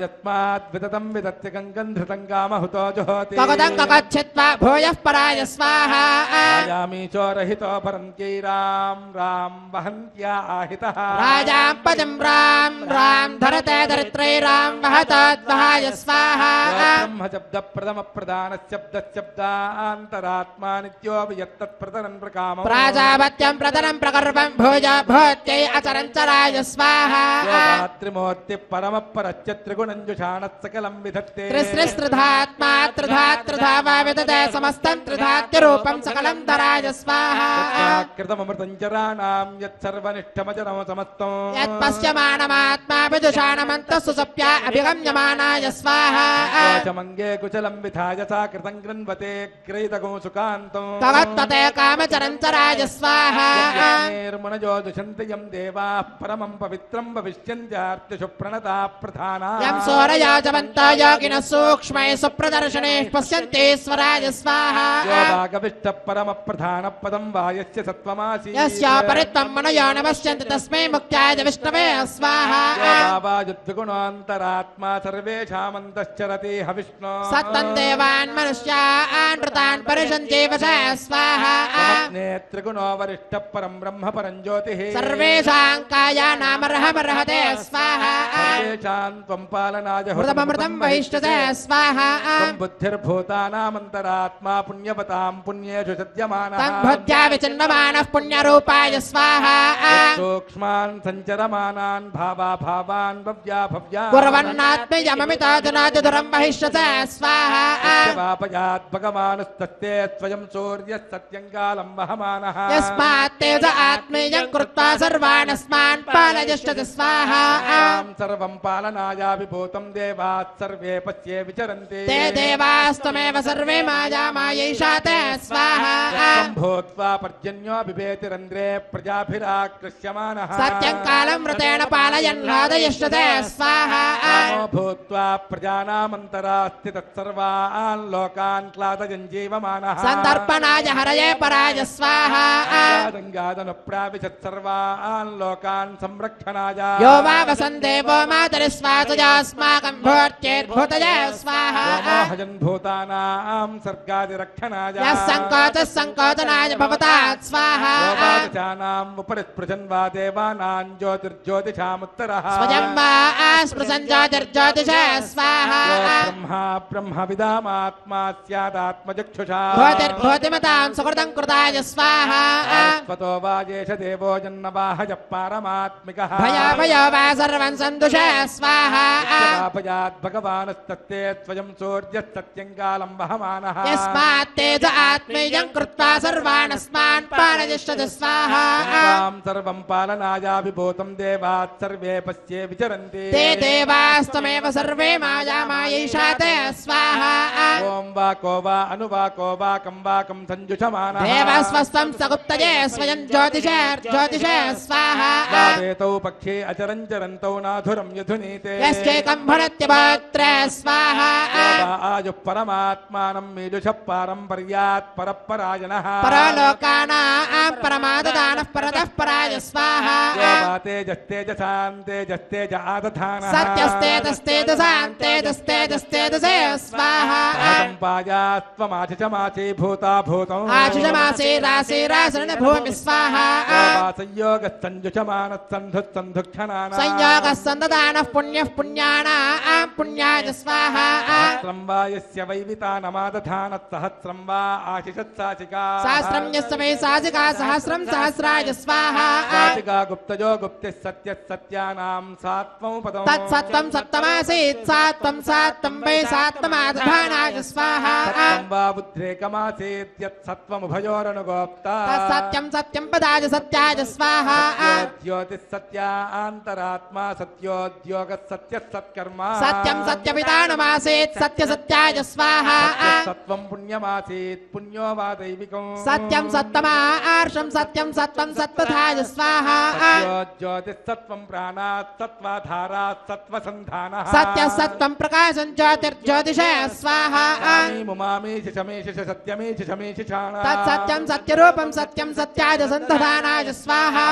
యస్మాత్ విదతం విదత్య గంగం ధృతం కామహుతో జుహోతి. కగదం కగచ్చిత్వా భూయః పరాయ స్వాహా. రాజామి చోరహితో పరంత్యై రాం రాం వహంత్యా ఆహితః. రాజాం పదం రాం రాం ధరతే దరిత్రై రాం వహతాద్వహాయ స్వాహా. బ్రహ్మ శబ్ద ప్రథమ ప్రధాన శబ్ద శబ్దాంతరాత్మా నిత్యో వియత్తత్ప్రతనం ప్రకామం. ప్రాజాపత్యం ప్రతనం ప్రకర్వం భోజ భోత్యై అచరం చరాయ స్వాహా. త్రిగుణమూర్తి పరమపరస్య త్రిగుణంజుషాణత్సకలం విధత్తే త్రిస్త్రిధాత్మా త్రిధా వా విదతే సమస్తం త్రిధాత్యరూపం సకలం ధరాయ స్వాహా కృతమృతం చరాణాం యత్సర్వనిష్టమచరం సమస్తం యత్పశ్యమానమాత్మా విదుషాణమంతః సుసప్యా అభిగమ్యమానాయ స్వాహా కోశమంగే కుశలం విధాయ సా కృతం గృణ్వతే క్రీతకం సుకాంతం తవత్పతే కామచరంచరాయ స్వాహా నిర్మునజో దుషంతి యం దేవాః పరమం పవిత్రం భవిష్యంత్యార్తిషు ప్రణతా ప్రధానా యం సూరయాజవంతో యోగినః సూక్ష్మై సుప్రదర్శనైః పశ్యంతీశ్వరాయ స్వాహా యోగాగవిష్ట పరమ ప్రధాన పదం వాయస్య సత్వమాసి యస్యాపరిత్వం మనయో నమస్యంతి తస్మై ముఖ్యాయ విష్ణవే స్వాహా యోగావాయుద్విగుణోऽन्तరాత్మా సర్వేషామంతశ్చరతి హవిష్ణో సత్తం దేవాన్ మనుష్యాన్ వృతాన్ పరిషంజీవశ స్వాహా నేత్రిగుణో వరిష్ట పరం బ్రహ్మ పరం జ్యోతిః సర్వేషాం కాయానామర్హమర్హతే స్వాహా సర్వేషాం త్వం పాలనాయ హృదమమృతం వహిష్ఠతే స్వాహా త్వం బుద్ధిర్భూతానామంతరాత్మా పుణ్యవతాం పుణ్యేషు సద్యమానః తం భుజ్యా విచిన్వమానః పుణ్యరూపాయ స్వాహా సూక్ష్మాన్ సంచరమానాన్ భావాన్ భవ్యా కుర్వన్నాత్మయమమితో జనాదిదురం వహిష్ఠతే స్వాహా వాపయాత్ భగవానుస్తస్తే స్వయం సూర్యः సత్యం కాలం వహమానః యస్మాత్ తేజ ఆత్మీయం కృత్వా సర్వాణస్మాన్ పాలయిష్ఠతి స్వాహా సర్వం పాలనాయా విభూతం దేవాः సర్వే పశ్యే విచరంతి తే దేవాస్తమేవ సర్వే మాయామాయైషా తే స్వాహా భూత్వా పర్జన్యో బిభేతిరంధ్రే ప్రజాభిరాకృష్యమానః సత్యం కాలం మృతేణ పాలయన్ లాదయిష్ఠతే స్వాహా రామో భూత్వా ప్రజానామంతరాస్తి తత్సర్వాన్ లోకాన్ క్లాదయన్ జీవమానః సందర్పణాయ హరయే పరాయ స్వాహా గంగాదను ప్రావిశత్ సర్వాన్ లోకాన్ సంరక్షణాయ యో వా వసందేవో మాతరిస్వాతయాస్మాకం భూత్యేర్భూతయ స్వాహా మోహజన్ భూతానాం సర్గాదిరక్షణాయ యః సంకోచः సంకోచనాయ భవతాత్ స్వాహా యోగాదశానాం ఉపరి స్పృశన్ వా దేవానాం జ్యోతిర్జ్యోతిషాముత్తరః స్వయం వా స్పృశన్ జ్యోతిర్జ్యోతిష స్వాహా బ్రహ్మవిదామాత్మా స్యాదాత్మచక్షుషా భూతిర్భూతిమతాం సుకృతం కృతాయ స్వాహా స్వతో వాజేష దేవో జన్నవాహయ పారమాత్మికః భయో వా సర్వం సందుష స్వాహా పాపయాత్ భగవానస్తత్తే స్వయం సూర్యः సత్యం కాలం వహమానః యస్మాత్ తేజ ఆత్మీయం కృత్వా సర్వాణస్మాన్ పాలయిష్ఠతి స్వాహా తాం సర్వం పాలనాయా విభూతం దేవాः సర్వే పశ్యే విచరంతి తే దేవాస్తమేవ సర్వే మాయామాయైషా తే స్వాహా ఓం వాకో వా అనువాకో వాకం వాకం సంజుషమానః దేవస్వస్తం సగుప్తయే స్వయం జ్యోతిష స్వాహా వావేతౌ పక్షే అచరం చరంతౌ నాధురం యధునీతే యస్యేకం భరత్యభోత్ర స్వాహా ఆయుః పరమాత్మానం మీదుష పారంపర్యాత్ పరపరాయణః పరలోకానాం పరమాదదానః పరతః పరాయ స్వాహా తేజస్తేజ ఆదధానః సత్యస్తేజస్తేజసాంతేజస్తేజస్తేజసే స్వాహా పాయాస్త్వమాచిచమాచీ భూతా భూతం ఆశుషమాసే రాసే రాసన భూమి స్వాహా సంయోగ సంజుషమానః సంధుక్షణాన సంయోగ సందదానః పుణ్యః పుణ్యానాం పుణ్యాయ స్వాహా సహస్రం వా యస్య వైవితానమాదధానః సహస్రం వా ఆశిషత్సాచికా సహస్రం యస్య వై సాజికా సహస్రం సహస్రాయ స్వాహా సాచికా గుప్తజో గుప్తిः సత్యः సత్యానాం సాత్వం పదం తత్సత్వం సప్తమాసీత్ సాత్వం సాత్వం వై సాత్వమాదధానాయ స్వాహా సత్యం వా బుద్ధ్రేకమాసీత్ యత్ సత్వముభయోరనుగోప్తా సత్యం సత్యం పదాయ సత్యాయ స్వాహా జ్యోతిः సత్యాంతరాత్మా సత్యోద్యోగः సత్యः సత్కర్మ సత్యం సత్యవిధానమాసీత్ సత్య సత్యాయ స్వాహా సత్వం పుణ్యమాసీత్ పుణ్యో వా దైవికం సత్యం సత్తమార్షం సత్యం సత్వం సత్వధాయ స్వాహా జ్యోతిः సత్వం ప్రాణాత్ సత్వాధారాత్ సత్వసంధానః సత్య సత్వం ప్రకాశం జ్యోతిర్జ్యోతిష స్వాహా ముమామీషి శమీషి సత్యమీషి శమీషి తత్సత్యం సత్యరూపం సత్యం సత్యాయ సంతధానాయ స్వాహా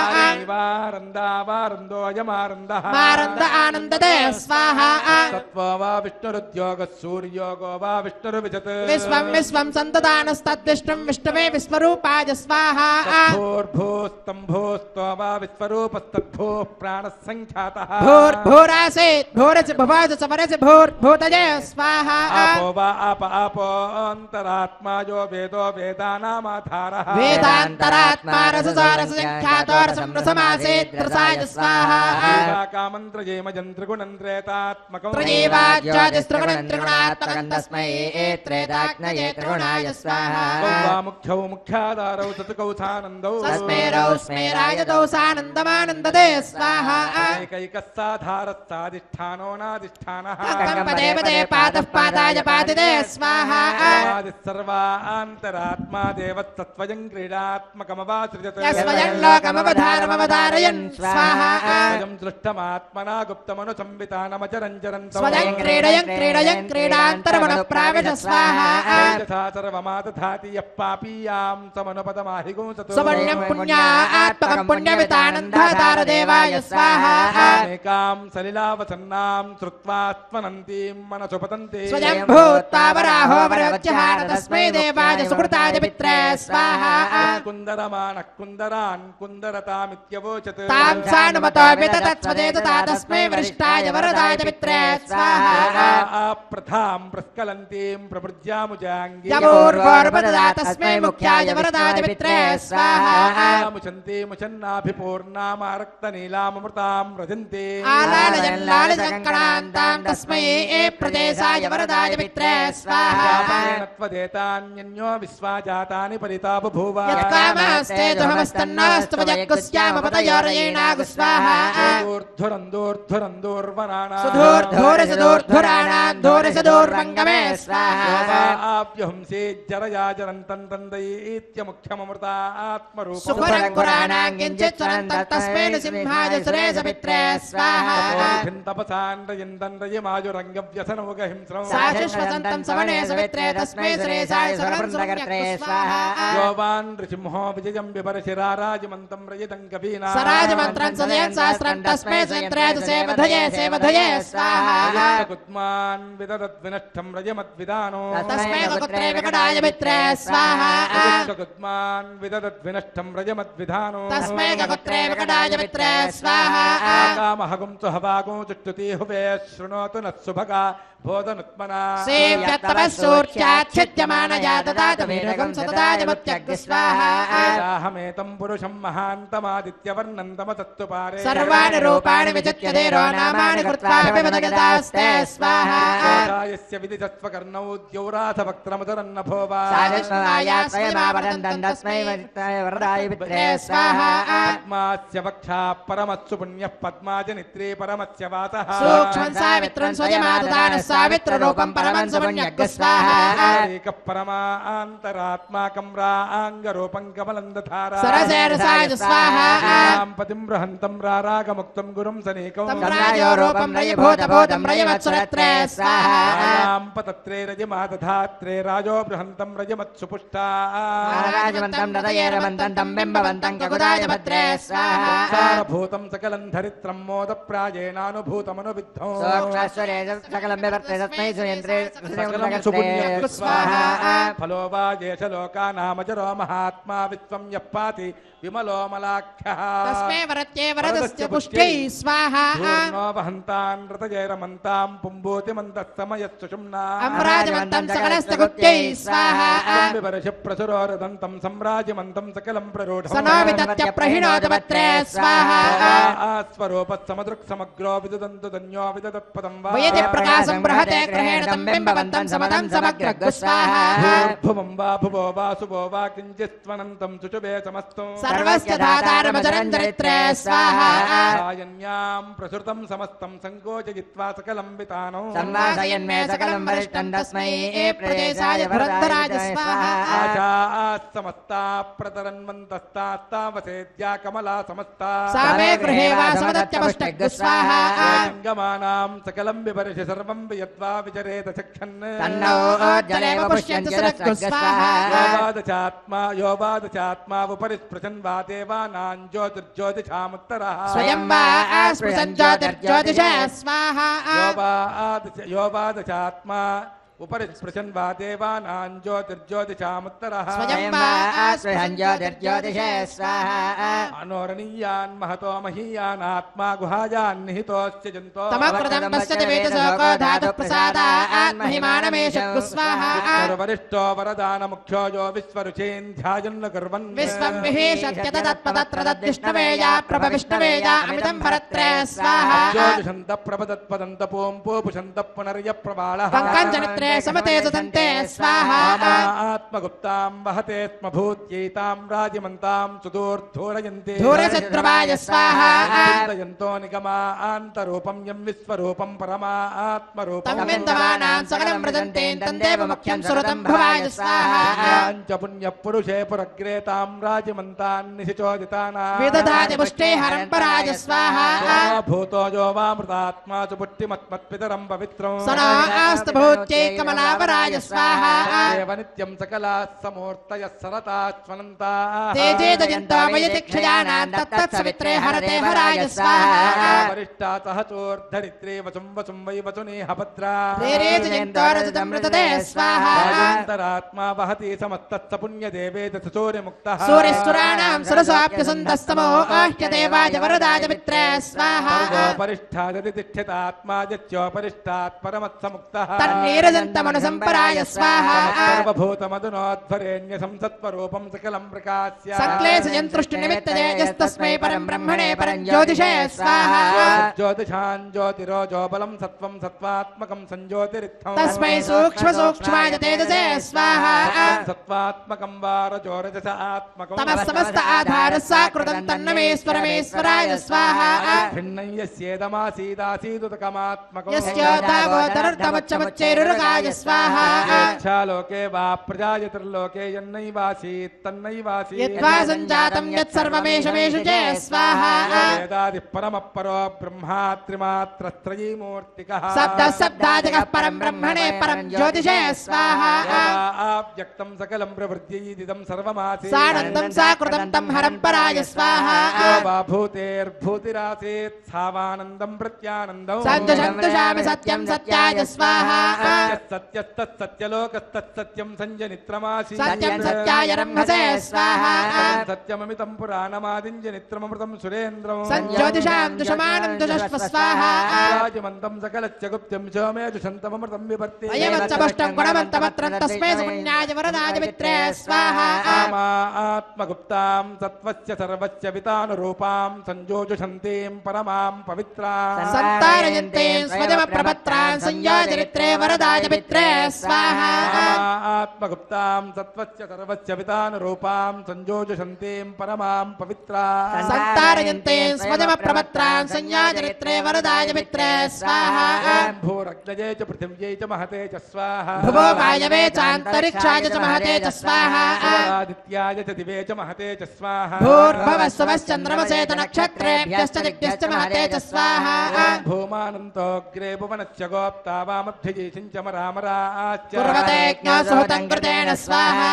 వారందావారందోయమారందః మారంద ఆనందదే స్వాహా సత్వో వా విష్ణురుద్యోగः సూర్యోగో వా విష్ణురువిజత్ విశ్వం విశ్వం సంతదానస్తద్విష్ణుం విష్ణవే విశ్వరూపాయ స్వాహా భూర్భూస్తంభూస్తో వా విశ్వరూపస్తద్భూః ప్రాణः సంఖ్యాతः భూర్భూరాసీత్ భూరసి భువాజ సమరసి భూర్భూతజే స్వాహా ఆపో వా ఆపోऽन्तरात्मा यो वेदो वेदानामाधारः వేదాంతరాత్మా రససారస సంఖ్యాతో రసం రసమాసే त्रसाय स्वाहा कामन्त्रजेमजन्त्रिगुणन्त्रेतात्मकं त्रयीवाज्योतिस्त्रिगुणं तस्मै त्रेताग्नये त्रिगुणाय स्वाहा मुख्यौ मुख्याधारौ चतुकौथानन्दौ तस्मै रौस्मेरायतौ सानन्दमानन्ददे स्वाहा एकैकस्साधारस्साधिष्ठानो नाधिष्ठानः पदे पदे पादः पादाय पादिदे स्वाहा सर्वान्तरात्मा देवत्तत्त्वयं क्रीडात्मकमवासृजत् स्वयं लोकमवधारमवधारयन् स्वाहा स्वयं दृष्टमात्मना गुप्तमनुसंवितानमचरञ्चरन्तौ स्वयं क्रीडयन् क्रीडान्तरमनुप्राविश स्वाहा यथा सर्वमादधाति यः पापीयां समनुपदमाहिगुंसतु स्वपुण्यं पुण्यात्मकं पुण्यवितानन्दाधारदेवाय स्वाहा एकां सलिलावसन्नां श्रुत्वात्मनन्तीं मनसुपतन्ते स्वयं भूत्वा वराहो वरोच्यहार तस्मै देवाय सुकृताय पित्रे स्वाहा कुन्दरमानः कुन्दरान् कुन्दरतामित्यवोचत् तां सानुमतो विततत्स्वदेत तस्मै वरिष्ठाय वरदाय पित्रे स्वाहा प्रथां प्रस्खलन्तीं प्रभृज्यामुजाङ्गी यमूर्वोर्वददा तस्मै मुख्याय वरदाय पित्रे स्वाहा मुचन्ते मुचन्नाभिपूर्णामारक्तनीलामृतां व्रजन्ते आलालयन् लालजङ्कणान्तां तस्मै प्रदेशाय वरदाय पित्रे स्वाहा त्वदेतान्यन्यो विश्वाजातानि परिता बभूव यत्कामस्ते दुहमस्तन्नास्तु वजग्गुस्यामपतयोरयेणागु स्वाहा दूर्ध्वरन्दोर्ध्वरन्दोर्वराणा सुधूर्धूरसदूर्धुराणान्धूरसदूर्वङ्गमे स्वाहा आप्यहंसे जरया जरन्तं तन्दयीत्यमुख्यममृतात्मरूपं सुखरङ्कुराणाङ्गिञ्चित् स्वरन्तस्तस्मै सिंहाय सुरेश पित्रे स्वाहा तपसान्रयन्दन्रयमायुरङ्गव्यसनोगहिंस्रौ साशिश्वसन्तं सवने सवित्रे तस्मै सुरेशाय सुरवृन्दकर्त्रे स्वाहा योवान् ऋषिंहो विजयं विपरशिराराजमन्तं रयितं कवीना सराजमन्त्रं सदयन् सहस्रं तस्मै सुयन्त्रे सेवधये सेवधये स्वाहा कुत्मान् विददद्विनष्टं रजमद्विदानो तस्मै कुत्रे विकटाय पित्रे स्वाहा कुत्मान् विददद्विनष्टं रजमद्विधानो तस्मै कुत्रे विकटाय पित्रे स्वाहा कामहगुं सुहवागुं चुष्टुति हुवे शृणोतु नः सुभगा बोधनुत्मना सेव्यत्तमस्सूर्याच्छिद्यमानया ददातमेकं सतदाजमत्यग् स्वाहा राहमेतं पुरुषं महान्तमादित्यवर्णन्तमतत्तुपारे सर्वाणि रूपाणि विचित्य धीरो नामानि कृत्वा विवदगतास्ते स्वाहा यस्य विदितत्वकर्णौ द्यौराथवक्त्रमुदरन्नभो वा साजस्वाया स्वयमावदन्तं तस्मै वरदाय पित्रे स्वाहा पद्मास्य वक्षा परमत्सु पुण्यः पद्माजनित्रे परमस्य वासः सूक्ष्मं सावित्रं स्वयमाददानः सावित्ररूपं परमं सुपुण्यग् स्वाहा एकः परमान्तरात्माकं राङ्गरूपं कमलं दधारा सरसेरसाय स्वाहा पतिं बृहन्तं रारागमुक्तं गुरुं सनेकं सम्राजो रूपं रयभूतभूतं रयवत्सुरत्रे स्वाहा पतत्रे रजमादधात्रे राजो बृहन्तं रजमत्सुपुष्टा राजवन्तं रदयेरवन्तं तं बिम्बवन्तं ककुदाय भद्रे स्वाहा सारभूतं सकलं धरित्रं मोदप्रायेणानुभूतमनुविद्धौ सोक्षाश्वरे सकलं विवर्ते तस्मै सुयन्त्रे स्वाहा फलो वा येष लोकानामजरो महात्मा विश्वं यः पाति विमलोमलाख्यः तस्मै वरत्ये वरदस्य पुष्ट्यै स्वाहा पूर्णो वहन्तान् रतजैरमन्तां पुम्बूतिमन्तः समयस्सुषुम्ना अम्राजवन्तं सकलस्य गुप्त्यै स्वाहा विवर्ष प्रसुरोरदन्तं सम्राजमन्तं सकलं प्ररूढं सनोवितत्य प्रहिणोतु भद्रे स्वाहा स्वरूपः समदृक्समग्रो विददन्तु धन्यो विददत्पदं वा वयति प्रकाशं बृहते ग्रहेण तं बिम्बवन्तं समदं समग्रग् स्वाहा भुवं वा भुवो वा शुभो वा किञ्चित्त्वनन्तं शुचुभे समस्तौ सर्वस्य धातारमचरं चरित्रे स्वाहा सायन्यां प्रसृतं समस्तं सङ्कोचयित्वा सकलं वितानो संवासयन्मे सकलं वरिष्ठं तस्मै प्रदेशाय भरद्वाराय स्वाहा आशास्तमस्ता प्रतरन्वन्तस्तास्तावसेद्या कमला समस्ता सा मे गृहे वासमदत्य पुष्टग् स्वाहा गङ्गमानां सकलं विवर्ष सर्वं वियद्वा विचरेत चक्षन् तन्नो जलेव पुष्यन्ति सुरस्कु स्वाहा योवादचात्मा उपरि स्पृशन् वा देवानां ज्योतिर्ज्योतिषामुत्तरः स्वयं वा स्पृशन् ज्योतिर्ज्योतिषः स्वाहा योवादचात्मा उपरि स्पृशन् वा देवानां ज्योतिर्ज्योतिषामुत्तरः स्वयं वा स्वयं ज्योतिर्ज्योतिषे स्वाहा अनोरणीयान् महतो महीयान् आत्मा गुहायान् निहितोऽस्य जन्तो तमकृतं पश्यति वेदसोको धातुः प्रसादात् महिमानमेष स्वाहा वरिष्ठो वरदानमुख्यो यो विश्वरुचीन् ध्यायन् कुर्वन् विश्वं विहिषत्य तत्पदत्र तद्विष्णवेया प्रभविष्णवेया अमितं भरत्रे स्वाहा ज्योतिषन्त प्रपदत्पदन्त पूं पूपुषन्त पुनर्यप्रबालः पङ्कजनित्रे समते सुदन्ते स्वाहा आत्मगुप्तां वहते स्म भूत्यैतां राजमन्तां सुदूर्धूरयन्ति धूरशत्रुवाय स्वाहा चिन्तयन्तो निगमान्तरूपं यं विश्वरूपं परमात्मरूपं तं विन्दमानां सकलं मृदन्ते तन्देव मुख्यं सुरतं भवाय स्वाहा च पुण्यपुरुषे पुरग्रेतां राजमन्तान् निशिचोदितानां विदधाति पुष्टे हरं पराय स्वाहा भूतो यो वामृतात्मा च पुट्टिमत्मत्पितरं पवित्रं सना आस्तु भूत्यै कमलापराय स्वाहा देव नित्यं सकलाः समूर्तयः सरताश्वनन्ताः तेजे दयन्तो वयति क्षयानां तत्तत्सवित्रे हरते हराय स्वाहा वरिष्ठा सह चोर्धरित्रे वसुं वसुं वै वसुनेह भद्रा रे जयन्तो रजतमृतते स्वाहा राजन्तरात्मा वहति समस्तस्य पुण्यदेवे दशसूर्यमुक्तः सूर्यसुराणां सरसाप्यसन्तस्तमो आह्यदेवाय वरदाय मित्रे स्वाहा परिष्ठादति तिष्ठितात्मा यच्चोपरिष्ठात् परमत्समुक्तः तन्नीरजन्तमनुसम्पराय स्वाहा सर्वभूतमधुनोध्वरेण्य संसत्वरूपं सकलं प्रकाश्य सङ्क्लेशयन्तृष्टिनिमित्तये यस्तस्मै परं ब्रह्मणे परं ज्योतिषे स्वाहा ज्योतिषां ज्योतिरोजो बलं सत्त्वं सत्त्वात्मकं संज्योतिरित्थं तस्मै सूक्ष्मसूक्ष्माय तेजसे स्वाहा सत्त्वात्मकं वा रजोरजस आत्मकं तमः समस्त आधारः साकृतं तन्नमेश्वरमेश्वराय स्वाहा भिन्नं यस्येदमासीदासीदुतकमात्मकं यस्योदावोदरर्थमुच्चमुच्चैरुरगाय स्वाहा लोके वा प्रजायतिर्लोके यन्नैवासीत् तन्नैवासीत् यद्वा सञ्जातं यत्सर्वमेषमेषु च स्वाहा वेदादिः परमपरो ब्रह्मा त्रिमात्रत्रयी मूर्तिकः शब्दः शब्दादिकः परं ब्रह्मणे परं ज्योतिषे स्वाहा आव्यक्तं सकलं प्रवृत्त्यैदिदं सर्वमासीत् सानन्दं साकृतं तं हरं पराय स्वाहा वा भूतेर्भूतिरासीत् सावानन्दं प्रत्यानन्दं सन्तुषामि सत्यं सत्याय स्वाहा सत्यलोकस्तत्सत्यं सञ्जनित्रमासीत् सत्यं सत्याय रम्भसे स्वाहा सत्यममितं पुराणमादिञ्जनित्रममृतं सुरेन्द्रं सञ्ज्योतिषां दुषमानं दुषस्व स्वाहा राजमन्तं सकलच्च गुप्त्यं सोमे दुषन्तममृतं विभर्ति अयमच्चपुष्टं गुणवन्तमत्रं तस्मै सुपुण्याय वरदाय मित्रे स्वाहा आत्मगुप्तां सत्त्वस्य सर्वस्य वितानुरूपां संयोजुषन्तीं परमां पवित्रां सन्तारयन्तीं स्वजमप्रपत्रां संयोजरित्रे वरदाय मित्रे स्वाहा आत्मगुप्तां सत्त्वस्य सर्वस्य वितानुरूपां संयोजुषन्तीं परमां पवित्रां सन्तारयन्तीं स्वजमप्रपत्रां संयोजरित्रे वरदाय मित्रे स्वाहा भूरग्नये च पृथिव्यै च महते च स्वाहा भुवो वायवे चान्तरिक्षाय च महते च स्वाहा आदित्याय च दिवे च महते च स्वाहा भूर्भवस्वश्चन्द्रमसेत नक्षत्रेभ्यश्च दिग्भ्यश्च महते च स्वाहा भूमानन्तोऽग्रे भुवनस्य गोप्ता वामभ्यजीषिञ्चमरामराश्च कुर्वतेऽज्ञो सुहृतं कृतेन स्वाहा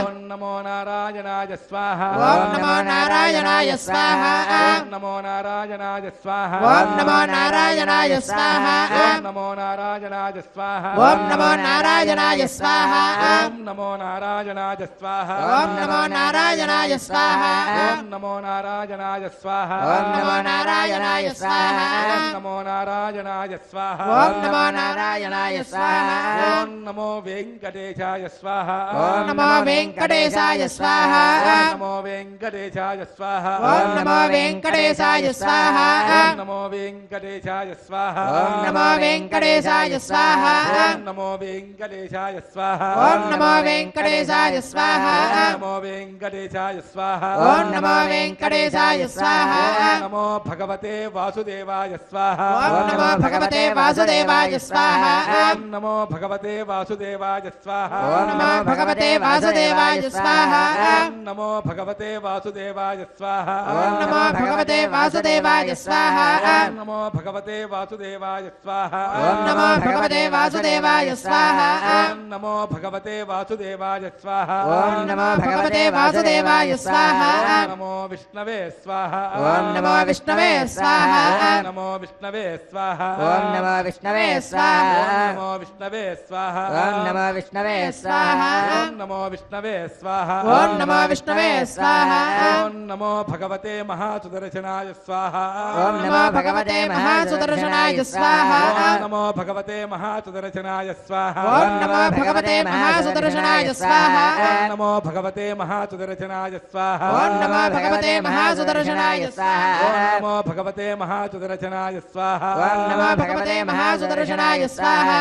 ॐ नमो नारायणाय स्वाहा ॐ नमो नारायणाय स्वाहा ॐ नमो नारायणाय स्वाहा ॐ नमो नारायणाय स्वाहा ॐ नमो नारायणाय स्वाहा ॐ नमो नारायणाय स्वाहा ॐ नमो नारायणाय स्वाहा ॐ नमो नारायणाय स्वाहा ॐ नमो नारायणाय स्वाहा ॐ नमो नारायणाय स्वाहा ॐ नमो नारायणाय स्वाहा ॐ नमो नारायणाय स्वाहा ॐ नमो वेङ्कटेशाय स्वाहा ॐ नमो वेङ्कटेशाय स्वाहा ॐ नमो वेङ्कटेशाय स्वाहा ॐ नमो वेङ्कटेशाय स्वाहा ॐ नमो वेङ्कटेशाय स्वाहा ॐ नमो वेङ्कटेशाय स्वाहा ॐ नमो वेङ्कटेशाय स्वाहा ॐ नमो वेङ्कटेशाय स्वाहा ॐ नमो वेङ्कटेशाय स्वाहा ॐ नमो वेङ्कटेशाय स्वाहा ॐ नमो भगवते वासुदेवाय स्वाहा ॐ नमो भगवते वासुदेवाय स्वाहा ॐ नमो भगवते वासुदेवाय स्वाहा ॐ नमो भगवते वासुदेवाय स्वाहा ॐ नमो भगवते वासुदेवाय स्वाहा ॐ नमो भगवते वासुदेवाय स्वाहा ॐ नमो भगवते वासुदेवाय स्वाहा ॐ नमो भगवते वासुदेवाय स्वाहा ॐ नमो भगवते वासुदेवाय स्वाहा ॐ नमो भगवते वासुदेवाय स्वाहा ॐ नमो विष्णवे स्वाहा ॐ नमो विष्णवे स्वाहा ॐ नमो विष्णवे स्वाहा ॐ नमो विष्णवे स्वाहा ॐ नमो विष्णवे स्वाहा ओम नमो विष्णवे स्वाहा ओम नमो विष्णवे स्वाहा ओम नमो विष्णवे स्वाहा ओम नमो भगवते महासुदर्शनाय स्वाहा ओम नमो भगवते महासुदर्शनाय स्वाहा ओम नमो भगवते महासुदर्शनाय स्वाहा ओम नमो भगवते महासुदर्शनाय स्वाहा ओम नमो भगवते महासुदर्शनाय स्वाहा ओम नमो भगवते महासुदर्शनाय स्वाहा ओम नमो भगवते महासुदर्शनाय स्वाहा ओम नमो भगवते महासुदर्शनाय स्वाहा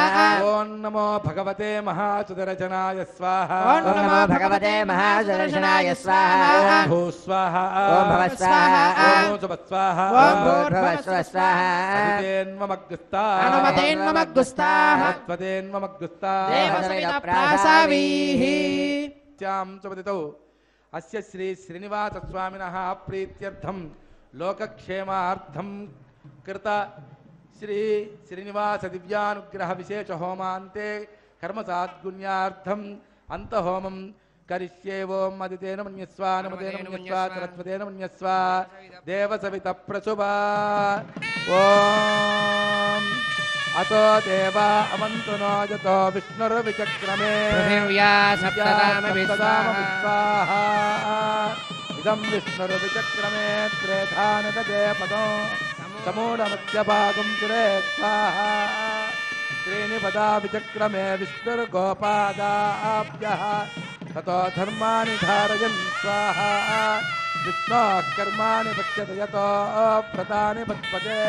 ओम नमो भगवते महासुदर्शनाय स्वाहा ओम नमो भगवते महासुदर्शनाय स्वाहा ओम भू स्वाहा ओम भव स्वाहा ओम सुभ स्वाहा ओम भूर्भुवः स्वः स्वाहा अदितेन्मग्गुस्ता अनुमतेन्ममग्गुस्ताः त्वदेन्मग्गुस्ता देवसवितप्रासावीः त्यां सुपतितौ अस्य श्री श्रीनिवासस्वामिनः प्रीत्यर्थं लोकक्षेमार्थं कृत श्री श्रीनिवास दिव्यानुग्रह विशेष होमान्ते कर्मसाद्गुण्यार्थम् अन्तहोमं करिष्ये ओम अदितेन मन्यस्व अनुमतेन मन्यस्व सरस्वतेन मन्यस्व देवसवितप्रसुभा ओम अतो देवा अमन्तुनो यतो विष्णुर्विचक्रमे पृथिव्या सप्तदामविस्वाहा इदं विष्णुर्विचक्रमे त्रेधानदे पदो समूढमध्यभागं सुरे स्वाहा त्रीणि पदा विचक्रमे विष्णुर्गोपादाभ्यः ततो धर्माणि धारयन् स्वाहा विष्णोः कर्माणि पश्यति यतो व्रतानि पद्मते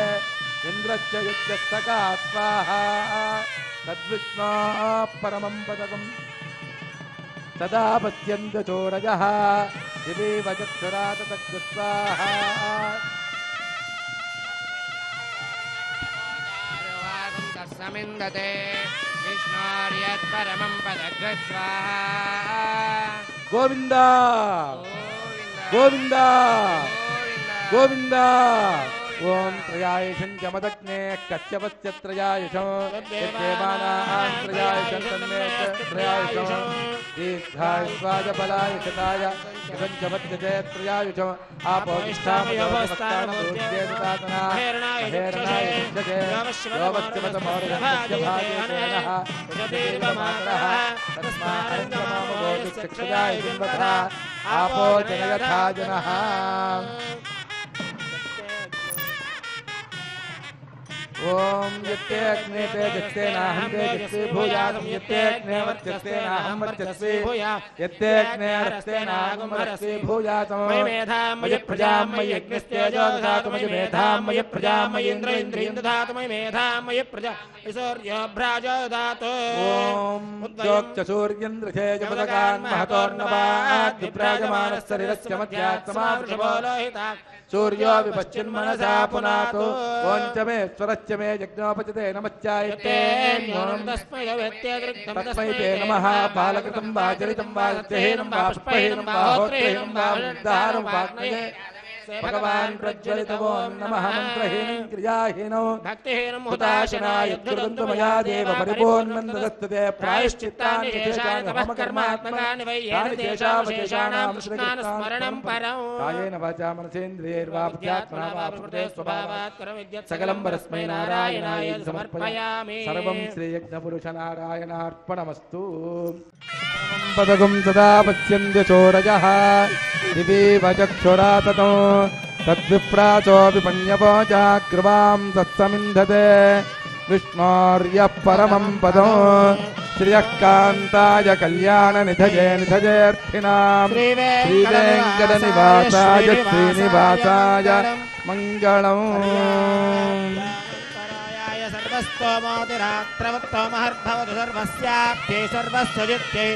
इन्द्रश्च यज्ञस्तका स्वाहा तद्विष्णोः परमं पदकं तदा पश्यन्त चोरजः दिवि वचक्षुरात तद्गुस्वाहा समिन्दते विष्णोर्यत्परमं पदग्रस्वाहा गोविंद गोविंद गोविंद ओम त्रयायुषं जमदग्ने कश्यपस्य त्रयायुषं यद्देवानां त्रयायुषं तन्मे त्रयायुषं दीर्घायुष्वाजबलाय शताय इदं जमद्यते त्रयायुषम् आपोष्ठामयो वक्तानपूज्येतातना हेरणाय शिक्षते योवस्यवतमोर्यस्य भागेनः यदीर्वमातरः तस्मारङ्गमामोदिक्षयाय जिन्वतः आपो जनयथा जनः ओम यत्ते अग्ने तेजस्ते नाहं तेजस्वी भूयातं यत्ते अग्ने वर्चस्ते नाहं वर्चस्वी यत्ते अग्ने रस्ते नाहं रस्वी भूयातं मयि मेधां मयि प्रजां मयि यज्ञस्तेजो ददातु मयि मेधां मयि प्रजां मयि इन्द्रियं ददातु मयि मेधां मयि प्रजा सूर्यभ्राजो ददातु ओम जोक्चसूर्येन्द्रशेजपदकान् महतोर्नवात् विभ्राजमानशरीरस्य मध्यात्मा लोहिता सूर्यो विपश्चिन्मनसा पुनातु ओं च मे स्वरश्च मे यज्ञोपचिते नमश्चायते तस्मै ते नमः बालकृतं वा चरितं वा सत्यहीनं वा पुष्पहीनं वा होत्रहीनं वा मुग्धारं वाग्नये भगवान् प्रज्वलितवो नमः मन्त्रहीनं क्रियाहीनो भक्तिहीनं हुताशनाय यद्गुरुन्तु मया देव परिपूर्णन्दस्तते प्रायश्चित्तानि शेषानि कर्मात्मकानि वै येन तेषामशेषाणां स्मरणं परम् कायेन वाचा मनसेन्द्रियैर्वा बुद्ध्यात्मना वा प्रकृते स्वभावात् करविद्यत् सकलं परस्मै नारायणाय समर्पयामि समर्पयामि सर्वं श्रीयज्ञपुरुषनारायणार्पणमस्तु पदगं सदा पश्यन्त्य चोरजः दिवि वचक्षुरा ततो तद्विप्राचो विपण्यवोचाकृवां तत्समिन्धते विष्णोर्यः परमं पदो श्रियः कान्ताय कल्याणनिधये निधयेऽर्थिनां श्रीवेङ्कटनिवासाय श्रीनिवासाय मङ्गलम् सर्वस्तोमोतिरात्रवत्तमहर्भवतु सर्वस्याप्त्यै सर्वस्वजित्यै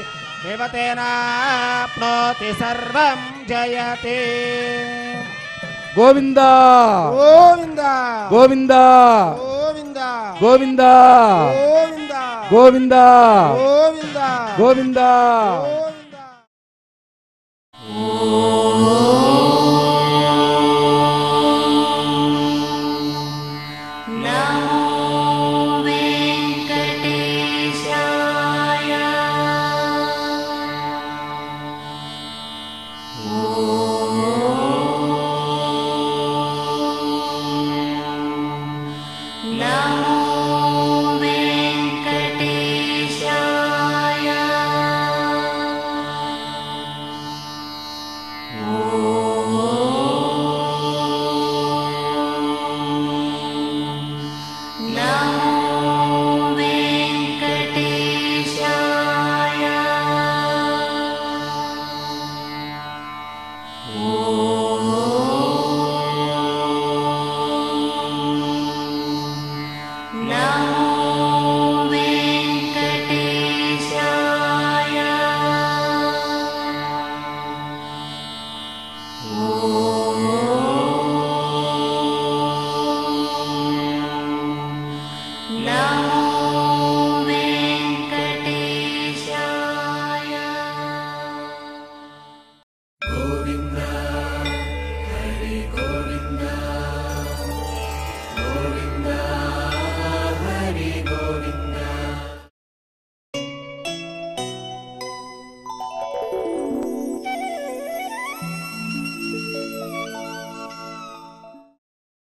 देवतेनाप्नोति सर्वं जयते गोविंद गोविंद गोविंद गोविंद गोविंद गोविंद गोविंद गोविंद गोविंद गोविंद